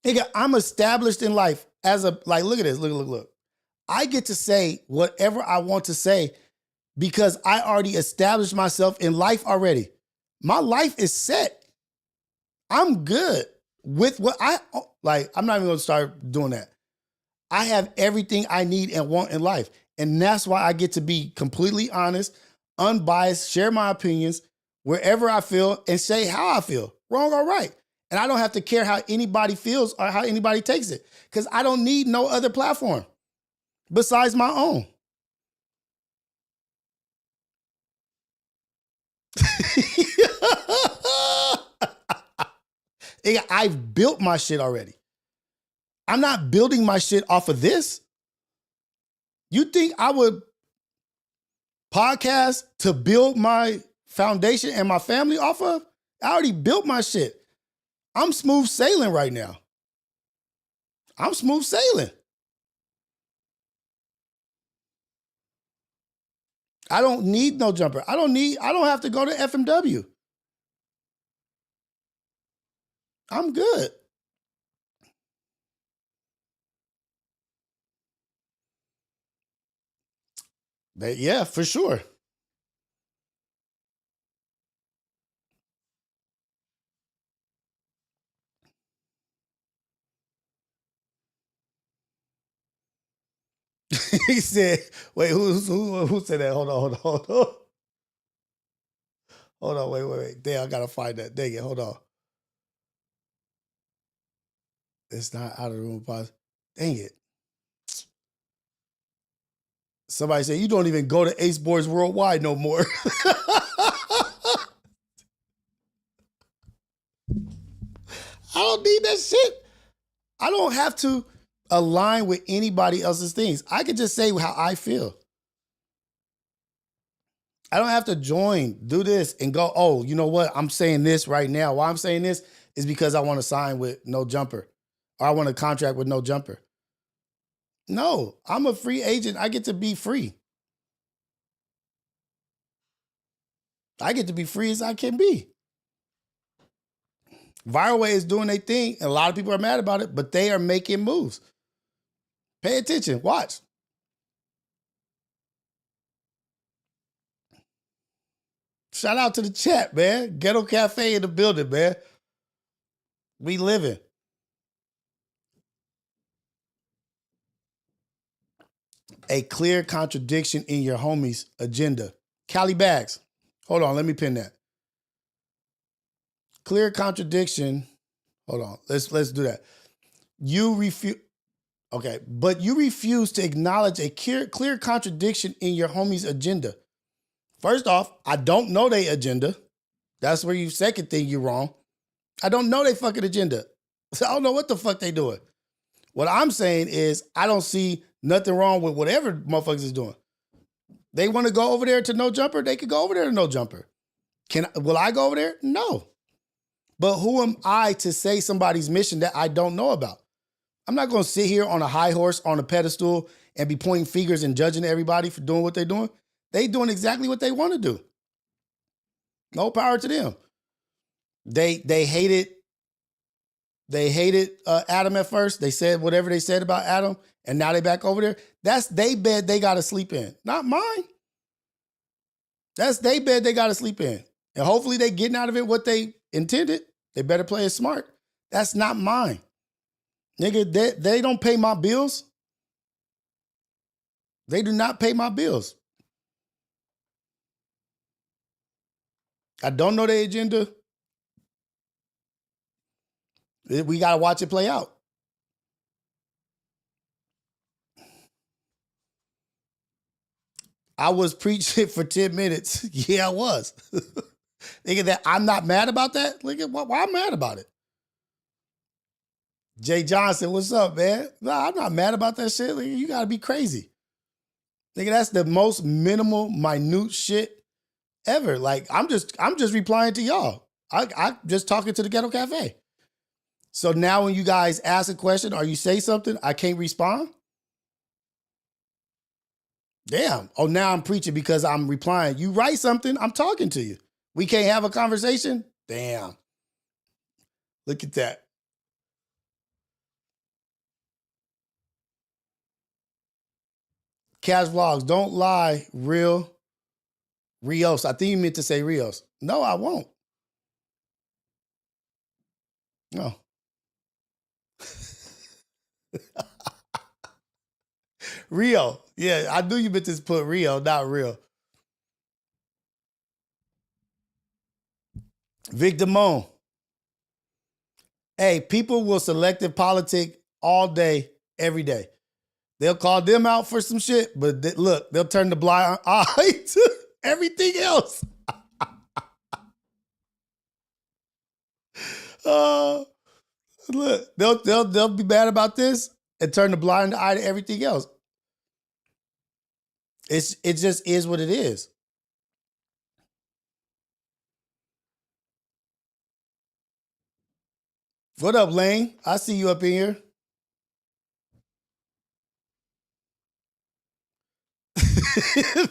Nigga, I'm established in life as a, like, look at this. Look. I get to say whatever I want to say because I already established myself in life already. My life is set. I'm good with what I'm not even going to start doing that. I have everything I need and want in life. And that's why I get to be completely honest, unbiased, share my opinions wherever I feel and say how I feel, wrong or right. And I don't have to care how anybody feels or how anybody takes it because I don't need no other platform besides my own. I've built my shit already. I'm not building my shit off of this. You think I would podcast to build my foundation and my family off of? I already built my shit. I'm smooth sailing right now. I'm smooth sailing. I don't need No Jumper. I don't have to go to FMW. I'm good. Yeah, for sure. He said, wait, who said that? Hold on. Hold on, wait. Damn, I gotta find that. Dang it, hold on. It's not out of the room pause. Dang it. Somebody said, you don't even go to Ace Boards Worldwide no more. I don't need that shit. I don't have to align with anybody else's things. I can just say how I feel. I don't have to do this and go, oh, you know what? I'm saying this right now. Why I'm saying this is because I want to sign with No Jumper or I want to contract with No Jumper. No, I'm a free agent. I get to be free. I get to be free as I can be. Viral Way is doing their thing, and a lot of people are mad about it, but they are making moves. Pay attention. Watch. Shout out to the chat, man. Ghetto Cafe in the building, man. We living. A clear contradiction in your homie's agenda. Cali Bags. Hold on, let me pin that. Clear contradiction. Hold on, let's do that. You refuse. Okay, but you refuse to acknowledge a clear contradiction in your homie's agenda. First off, I don't know their agenda. That's where you second thing you're wrong. I don't know their fucking agenda. So I don't know what the fuck they doing. What I'm saying is I don't see nothing wrong with whatever motherfuckers is doing. They want to go over there to No Jumper, they could go over there to No Jumper. Will I go over there? No. But who am I to say somebody's mission that I don't know about? I'm not going to sit here on a high horse, on a pedestal, and be pointing fingers and judging everybody for doing what they're doing. They doing exactly what they want to do. No power to them. They hated Adam at first. They said whatever they said about Adam, and now they back over there. That's they bed they got to sleep in, not mine. That's they bed they got to sleep in. And hopefully they getting out of it what they intended. They better play it smart. That's not mine. Nigga, they don't pay my bills. They do not pay my bills. I don't know their agenda. We got to watch it play out. I was preaching for 10 minutes. Yeah, I was. Nigga, that I'm not mad about that? Nigga, why I'm mad about it? Jay Johnson, what's up, man? Nah, I'm not mad about that shit. Nigga, you gotta be crazy. Nigga, that's the most minimal, minute shit ever. Like, I'm just replying to y'all. I just talking to the Ghetto Cafe. So now when you guys ask a question or you say something, I can't respond? Damn. Oh, now I'm preaching because I'm replying. You write something, I'm talking to you. We can't have a conversation? Damn. Look at that. Cash Vlogs, don't lie, Rios. I think you meant to say Rios. No, I won't. No. Rio. Yeah, I knew you meant to put Rio, not real. Vic Damone. Hey, people will selective politic all day, every day. They'll call them out for some shit, but look, they'll turn the blind eye to everything else. Look, they'll be mad about this and turn the blind eye to everything else. It just is what it is. What up, Lane? I see you up in here.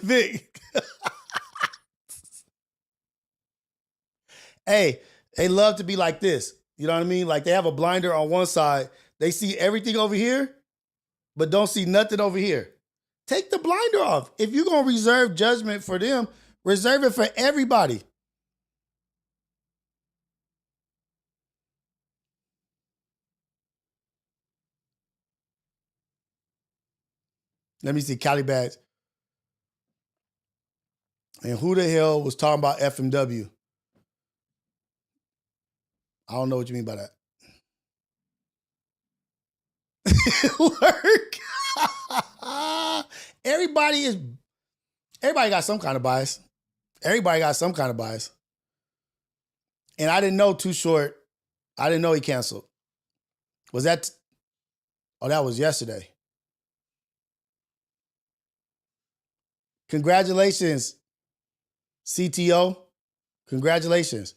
Vic. Hey, they love to be like this. You know what I mean? Like they have a blinder on one side. They see everything over here, but don't see nothing over here. Take the blinder off. If you're going to reserve judgment for them, reserve it for everybody. Let me see, Cali Bags. And who the hell was talking about FMW? I don't know what you mean by that. Work. Everybody got some kind of bias. Everybody got some kind of bias. And I didn't know Too Short. I didn't know he canceled. Was that? Oh, that was yesterday. Congratulations, CTO. Congratulations.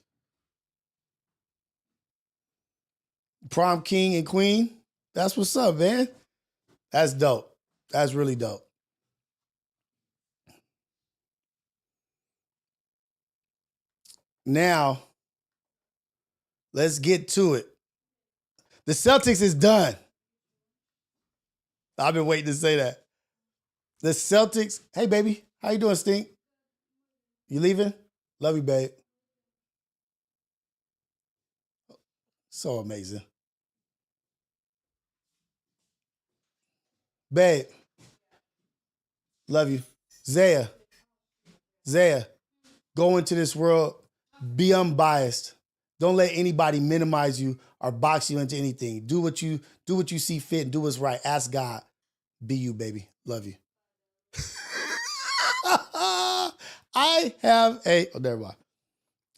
Prom king and queen. That's what's up, man. That's dope. That's really dope. Now, let's get to it. The Celtics is done. I've been waiting to say that. The Celtics. Hey, baby. How you doing, Stink? You leaving? Love you, babe. So amazing. Babe. Love you. Zaya. Go into this world. Be unbiased. Don't let anybody minimize you or box you into anything. Do what you see fit and do what's right. Ask God. Be you, baby. Love you. I have a never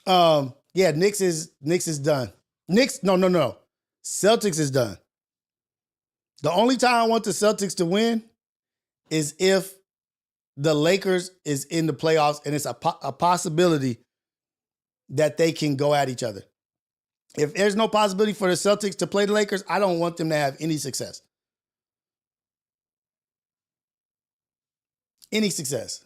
mind. Yeah, Knicks is done. Knicks, no. Celtics is done. The only time I want the Celtics to win is if the Lakers is in the playoffs and it's a possibility that they can go at each other. If there's no possibility for the Celtics to play the Lakers, I don't want them to have any success. Any success.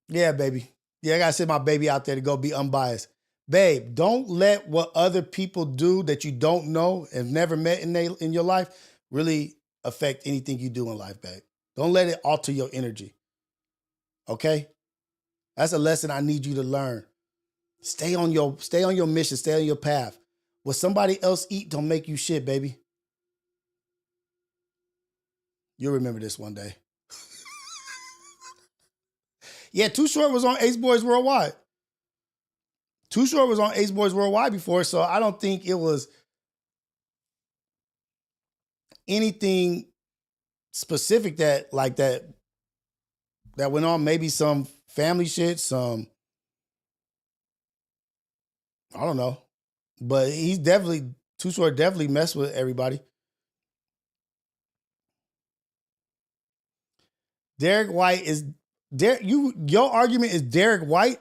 Yeah, baby. Yeah, I gotta send my baby out there to go be unbiased. Babe, don't let what other people do that you don't know and never met in your life really affect anything you do in life, babe. Don't let it alter your energy. Okay? That's a lesson I need you to learn. Stay on your mission, stay on your path. What somebody else eat don't make you shit, baby. You'll remember this one day. Yeah, Too Short was on Ace Boys Worldwide. Too Short was on Ace Boys Worldwide before, so I don't think it was anything specific that like that went on. Maybe some family shit, some I don't know. But he's definitely Too Short definitely messed with everybody. Derek White is your argument is Derek White?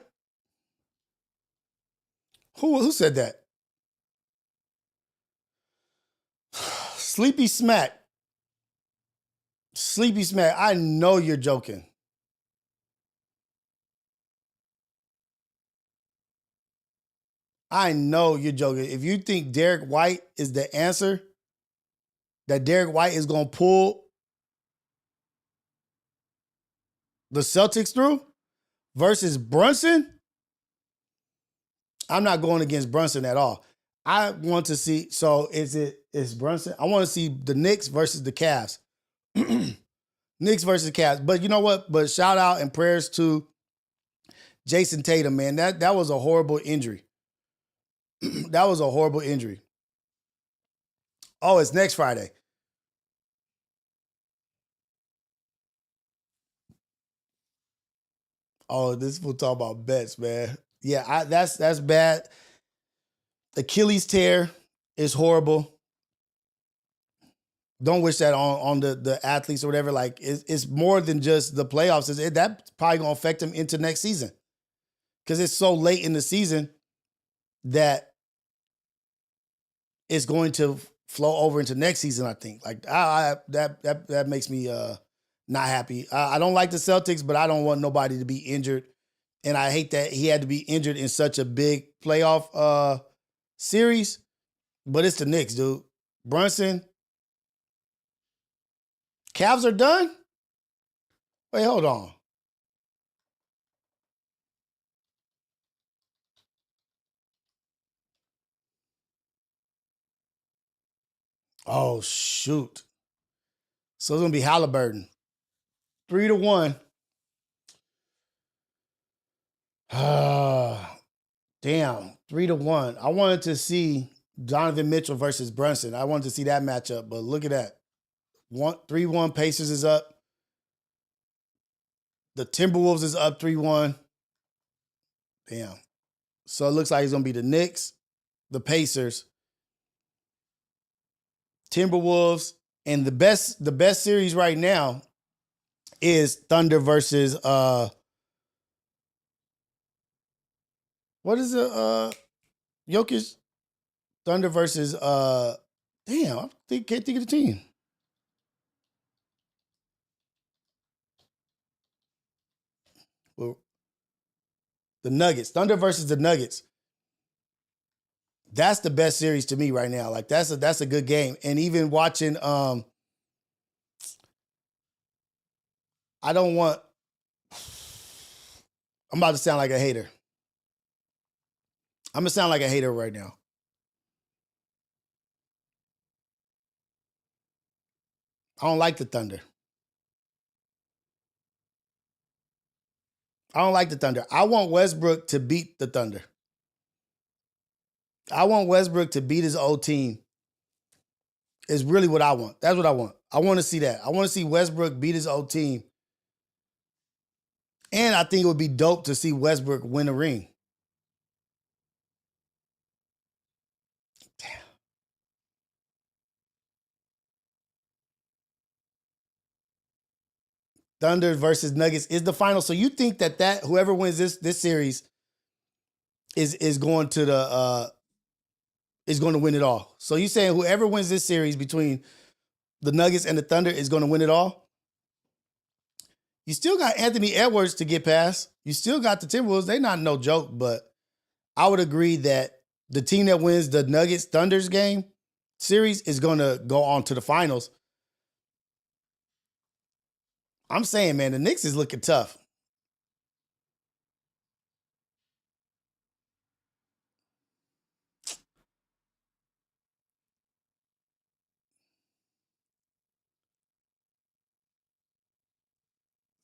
Who said that? Sleepy Smack. Sleepy Smack. I know you're joking. I know you're joking. If you think Derek White is the answer, that Derek White is going to pull the Celtics through versus Brunson, I'm not going against Brunson at all. I want to see, so is Brunson? I want to see the Knicks versus the Cavs. Knicks versus Cavs. But you know what? But shout out and prayers to Jason Tatum, man. That was a horrible injury. That was a horrible injury. Oh, it's next Friday. Oh, this will talk about bets, man. Yeah, that's bad. Achilles tear is horrible. Don't wish that on the athletes or whatever. Like it's more than just the playoffs. That's probably gonna affect them into next season because it's so late in the season that it's going to flow over into next season. I think like that makes me not happy. I don't like the Celtics, but I don't want nobody to be injured, and I hate that he had to be injured in such a big playoff series. But it's the Knicks, dude. Brunson, Cavs are done. Wait, hold on. Oh shoot. So it's gonna be Halliburton. 3-1. Damn. 3-1. I wanted to see Donovan Mitchell versus Brunson. I wanted to see that matchup, but look at that. 3-1 Pacers is up. The Timberwolves is up 3-1. Damn. So it looks like it's gonna be the Knicks, the Pacers, Timberwolves, and the best series right now is Thunder versus what is it? Jokic. Thunder versus damn, can't think of the team. Well, the Nuggets. Thunder versus the Nuggets. That's the best series to me right now. Like that's a good game. And even watching I don't want I'm about to sound like a hater. I'm gonna sound like a hater right now. I don't like the Thunder. I don't like the Thunder. I want Westbrook to beat the Thunder. I want Westbrook to beat his old team. Is really what I want. That's what I want. I want to see that. I want to see Westbrook beat his old team. And I think it would be dope to see Westbrook win a ring. Damn. Thunder versus Nuggets is the final. So you think that whoever wins this series is going to the is going to win it all. So you saying whoever wins this series between the Nuggets and the Thunder is going to win it all? You still got Anthony Edwards to get past. You still got the Timberwolves. They're not no joke, but I would agree that the team that wins the Nuggets Thunders game series is going to go on to the finals. I'm saying, man, the Knicks is looking tough.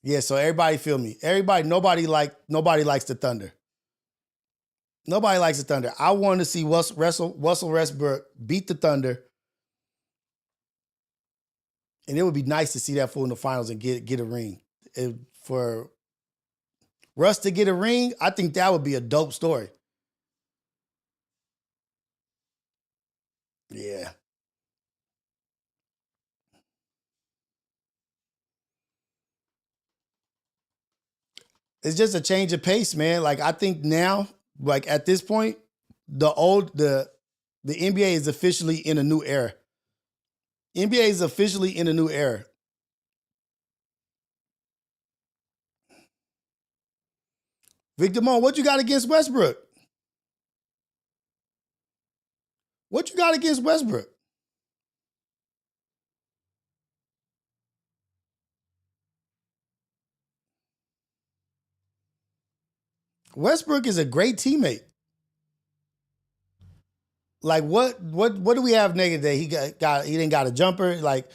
Yeah, so everybody feel me. Nobody likes the Thunder. Nobody likes the Thunder. I want to see Russell Westbrook beat the Thunder, and it would be nice to see that fool in the finals and get a ring. For Russ to get a ring, I think that would be a dope story. Yeah. It's just a change of pace, man. Like I think now, like at this point, the NBA is officially in a new era. NBA is officially in a new era. Victor Mo, what you got against Westbrook? What you got against Westbrook? Westbrook is a great teammate. Like what do we have negative that he didn't got a jumper? Like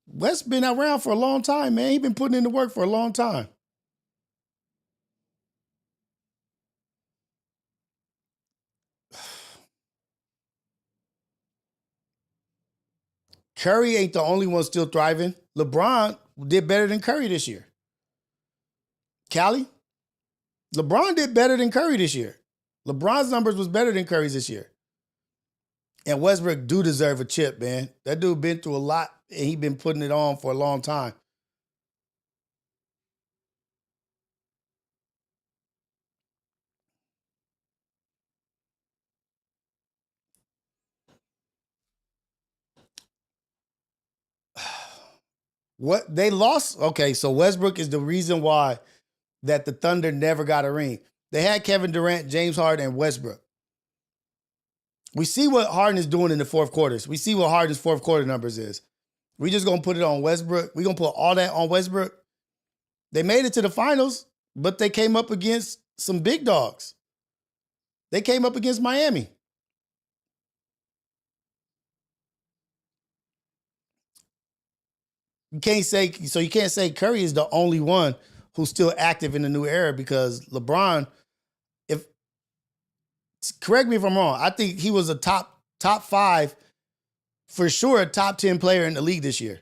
West's been around for a long time, man. He been putting in the work for a long time. Curry ain't the only one still thriving. LeBron did better than Curry this year. Cali, LeBron did better than Curry this year. LeBron's numbers was better than Curry's this year. And Westbrook do deserve a chip, man. That dude been through a lot and he been putting it on for a long time. What they lost? Okay, so Westbrook is the reason why that the Thunder never got a ring. They had Kevin Durant, James Harden, and Westbrook. We see what Harden is doing in the fourth quarters. We see what Harden's fourth quarter numbers is. We just gonna put it on Westbrook. We gonna put all that on Westbrook. They made it to the finals, but they came up against some big dogs. They came up against Miami. You can't say Curry is the only one who's still active in the new era because LeBron, if correct me if I'm wrong, I think he was a top five, for sure, a top 10 player in the league this year.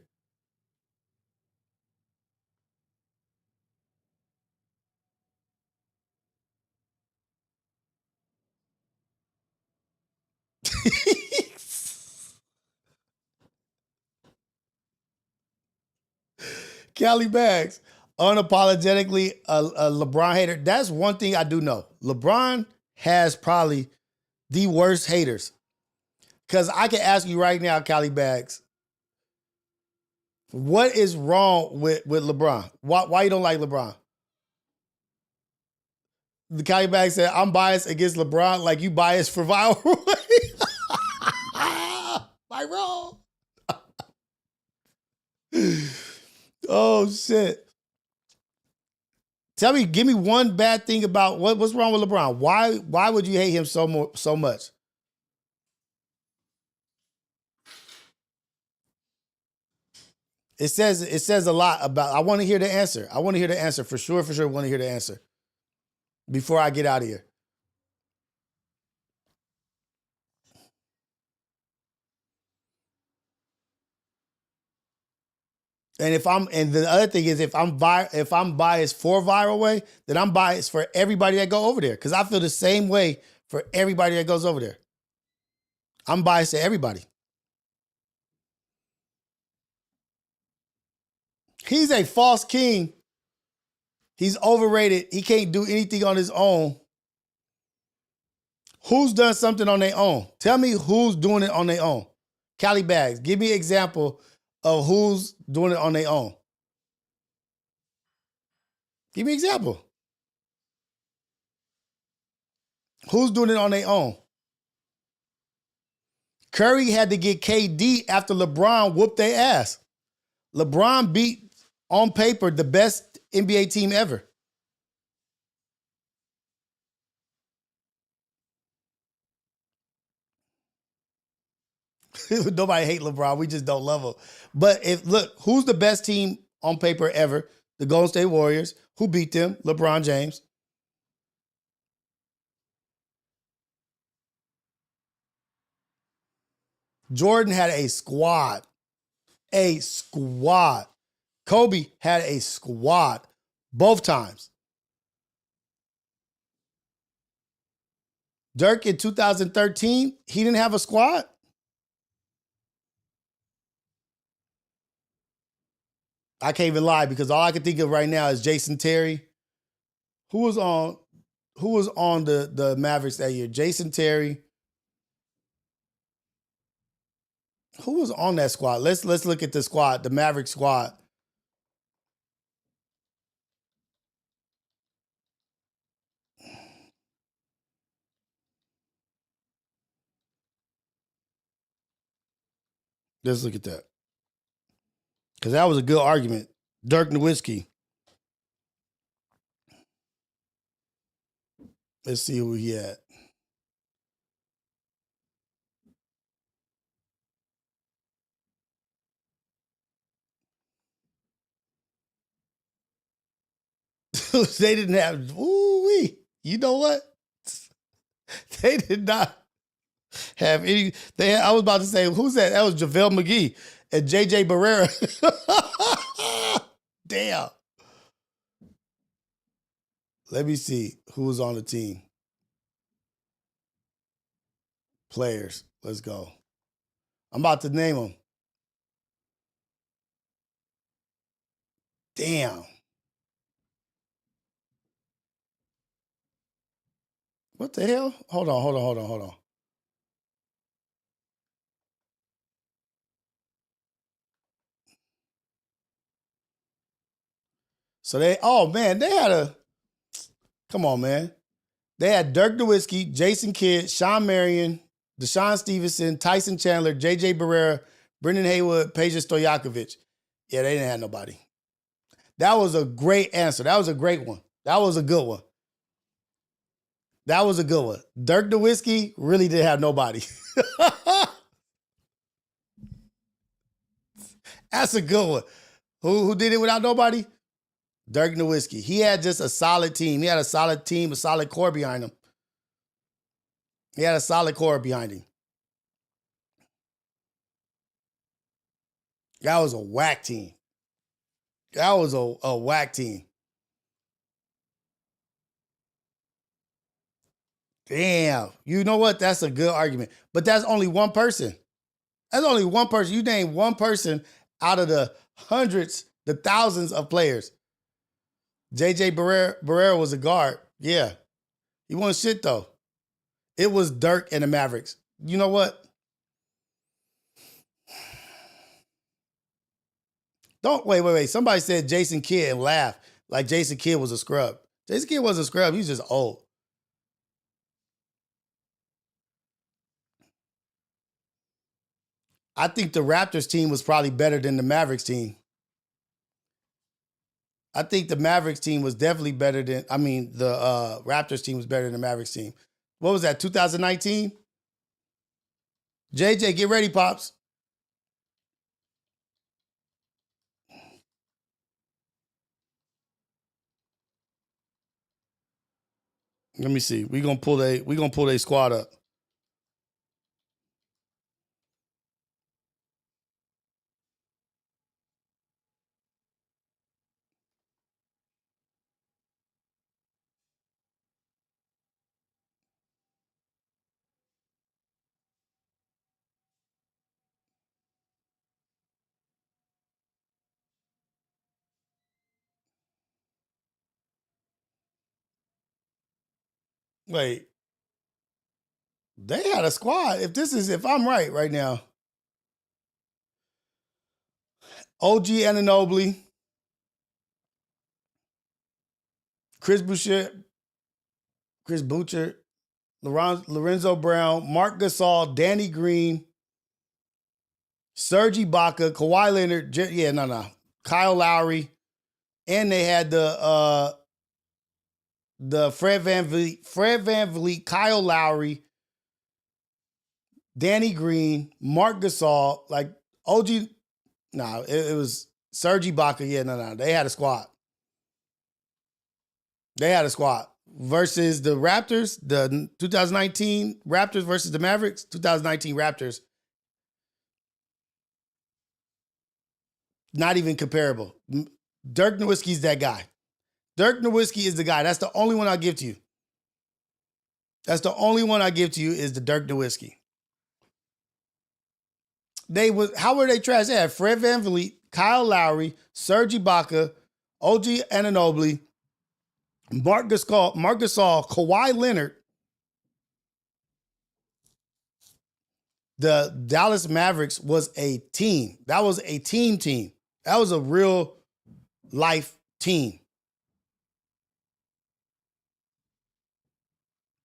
Kelly Bags, unapologetically a LeBron hater. That's one thing I do know. LeBron has probably the worst haters. Because I can ask you right now, Cali Bags, what is wrong with LeBron? Why you don't like LeBron? The Cali Bags said, I'm biased against LeBron like you biased for viral. My wrong. Oh, shit. Tell me, give me one bad thing about what's wrong with LeBron. Why would you hate him so much? It says a lot about. I want to hear the answer. I want to hear the answer for sure. For sure, want to hear the answer before I get out of here. And the other thing is if I'm biased for viral way, then I'm biased for everybody that go over there because I feel the same way for everybody that goes over there. I'm biased to everybody. He's a false king. He's overrated. He can't do anything on his own. Who's done something on their own? Tell me who's doing it on their own. Cali Bags, give me an example of who's doing it on their own. Give me an example. Who's doing it on their own? Curry had to get KD after LeBron whooped their ass. LeBron beat, on paper, the best NBA team ever. Nobody hate LeBron. We just don't love him. But if look, who's the best team on paper ever? The Golden State Warriors. Who beat them? LeBron James. Jordan had a squad. A squad. Kobe had a squad both times. Dirk in 2013, he didn't have a squad. I can't even lie because all I can think of right now is Jason Terry. Who was on the Mavericks that year? Jason Terry. Who was on that squad? Let's look at the squad, the Maverick squad. Let's look at that. Because that was a good argument. Dirk Nowitzki. Let's see who he had. They didn't have, ooh-wee. You know what? They did not have any. I was about to say, who's that? That was JaVale McGee and JJ Barrera. Damn. Let me see who was on the team. Players. Let's go. I'm about to name them. Damn. What the hell? Hold on. So they had come on, man. They had Dirk Nowitzki, Jason Kidd, Sean Marion, Deshaun Stevenson, Tyson Chandler, J.J. Barrera, Brendan Haywood, Peja Stojakovic. Yeah, they didn't have nobody. That was a great answer. That was a great one. That was a good one. Dirk Nowitzki really didn't have nobody. That's a good one. Who did it without nobody? Dirk Nowitzki. He had just a solid team. He had a solid team, a solid core behind him. That was a whack team. Damn. You know what? That's a good argument. But that's only one person. You name one person out of the hundreds, the thousands of players. JJ Barrera was a guard. Yeah. He won shit, though. It was Dirk and the Mavericks. You know what? Don't wait. Somebody said Jason Kidd and laughed like Jason Kidd was a scrub. Jason Kidd wasn't a scrub. He's just old. I think the Raptors team was probably better than the Mavericks team. I think the Mavericks team was definitely better than, the Raptors team was better than the Mavericks team. What was that, 2019? JJ, get ready, Pops. Let me see. We're gonna pull a squad up. Wait. They had a squad. If I'm right now. OG Anunoby, Chris Boucher, Lorenzo Brown, Mark Gasol, Danny Green, Serge Ibaka, Kawhi Leonard, Kyle Lowry, and they had the Fred VanVleet, Kyle Lowry, Danny Green, Mark Gasol, like OG. No, it was Serge Ibaka. Yeah, no. They had a squad. They had a squad versus the Raptors, the 2019 Raptors versus the Mavericks, 2019 Raptors. Not even comparable. Dirk Nowitzki's that guy. Dirk Nowitzki is the guy. That's the only one I'll give to you. That's the only one I give to you is the Dirk Nowitzki. How were they trash? They had Fred VanVleet, Kyle Lowry, Serge Ibaka, OG Anunoby, Marc Gasol, Kawhi Leonard. The Dallas Mavericks was a team. That was a team. That was a real life team.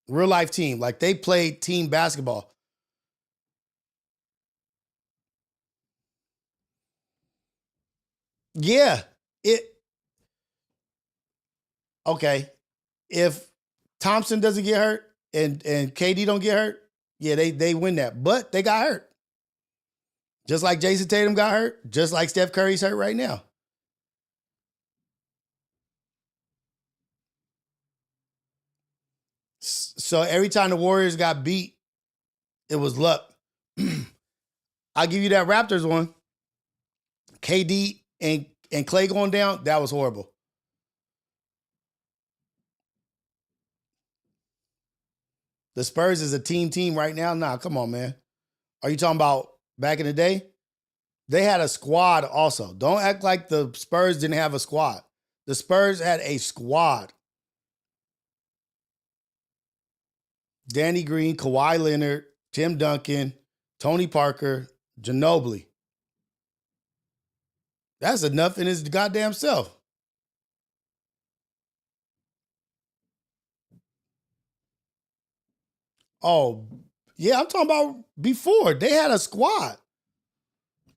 Real life team. Like they played team basketball. Yeah. Okay. If Thompson doesn't get hurt and KD don't get hurt, yeah, they win that. But they got hurt. Just like Jason Tatum got hurt, just like Steph Curry's hurt right now. So every time the Warriors got beat, it was luck. I'll give you that Raptors one. KD and Clay going down, that was horrible. The Spurs is a team right now. Nah, come on, man. Are you talking about back in the day? They had a squad also. Don't act like the Spurs didn't have a squad. The Spurs had a squad. Danny Green, Kawhi Leonard, Tim Duncan, Tony Parker, Ginobili. That's enough in his goddamn self. Oh, yeah, I'm talking about before. They had a squad.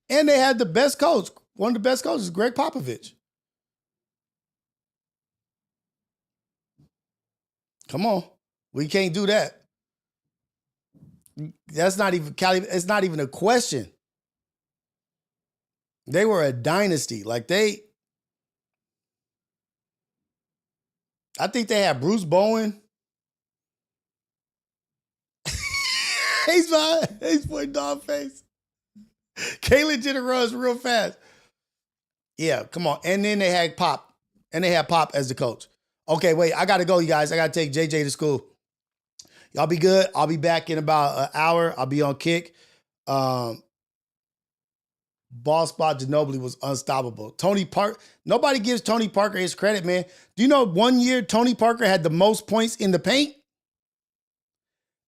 And they had the best coach. One of the best coaches, Greg Popovich. Come on. We can't do that. That's not even it's not even a question. They were a dynasty. I think they had Bruce Bowen. He's putting dog face. Caitlyn Jenner runs real fast. Yeah, come on. And then they had Pop. And they had Pop as the coach. Okay, wait. I got to go, you guys. I got to take JJ to school. Y'all be good. I'll be back in about an hour. I'll be on kick. Ball spot Ginobili was unstoppable. Tony Parker. Nobody gives Tony Parker his credit, man. Do you know 1 year Tony Parker had the most points in the paint?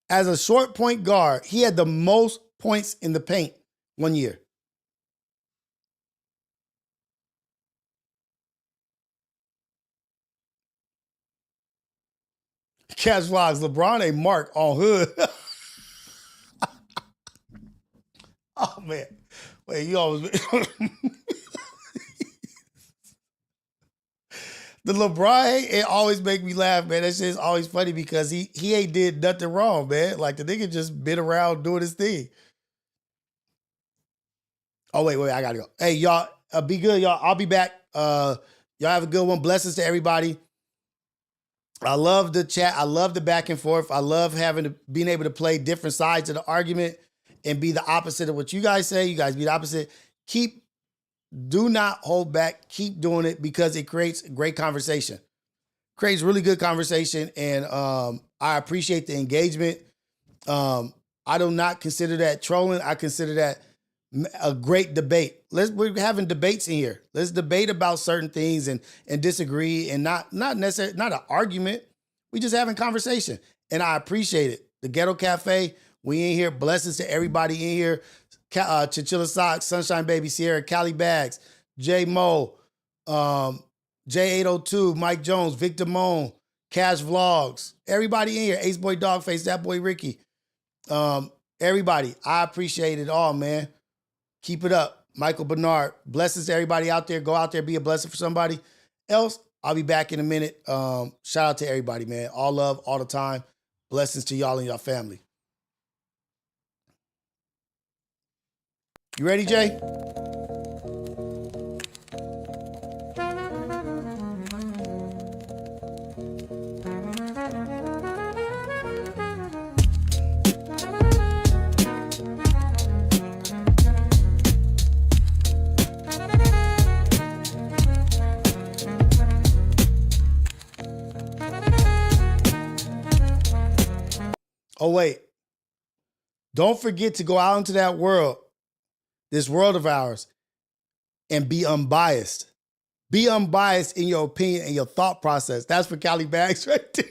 As a short point guard, he had the most points in the paint 1 year. Catch vlogs. LeBron ain't Mark on hood. Oh, man. Wait, you always... The LeBron, it always make me laugh, man. That shit's always funny because he ain't did nothing wrong, man. Like the nigga just been around doing his thing. Oh, wait, I gotta go. Hey, y'all, be good, y'all. I'll be back. Y'all have a good one. Blessings to everybody. I love the chat. I love the back and forth. I love being able to play different sides of the argument and be the opposite of what you guys say. You guys be the opposite. Do not hold back. Keep doing it because it creates great conversation. Creates really good conversation, and I appreciate the engagement. I do not consider that trolling. I consider that a great debate. We're having debates in here. Let's debate about certain things and disagree, and not necessarily not an argument. We just having conversation, and I appreciate it. The Ghetto Cafe, we in here. Blessings to everybody in here. Chinchilla Socks, Sunshine Baby, Sierra, Cali Bags, J Mo, J802, Mike Jones, Victor Moan, Cash Vlogs, everybody in here, Ace Boy Dogface, that boy Ricky. Everybody, I appreciate it all, man. Keep it up. Michael Bernard, blessings to everybody out there. Go out there, be a blessing for somebody else. I'll be back in a minute. Shout out to everybody, man. All love, all the time. Blessings to y'all and your family. You ready, Jay? Oh, wait. Don't forget to go out into that world, this world of ours, and be unbiased. Be unbiased in your opinion and your thought process. That's for Cali Bags right there.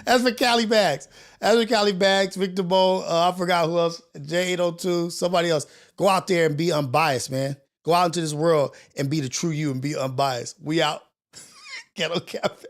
That's for Cali Bags. That's for Cali Bags, Victor Bowl, I forgot who else, J802, somebody else. Go out there and be unbiased, man. Go out into this world and be the true you and be unbiased. We out. Ghetto Cafe.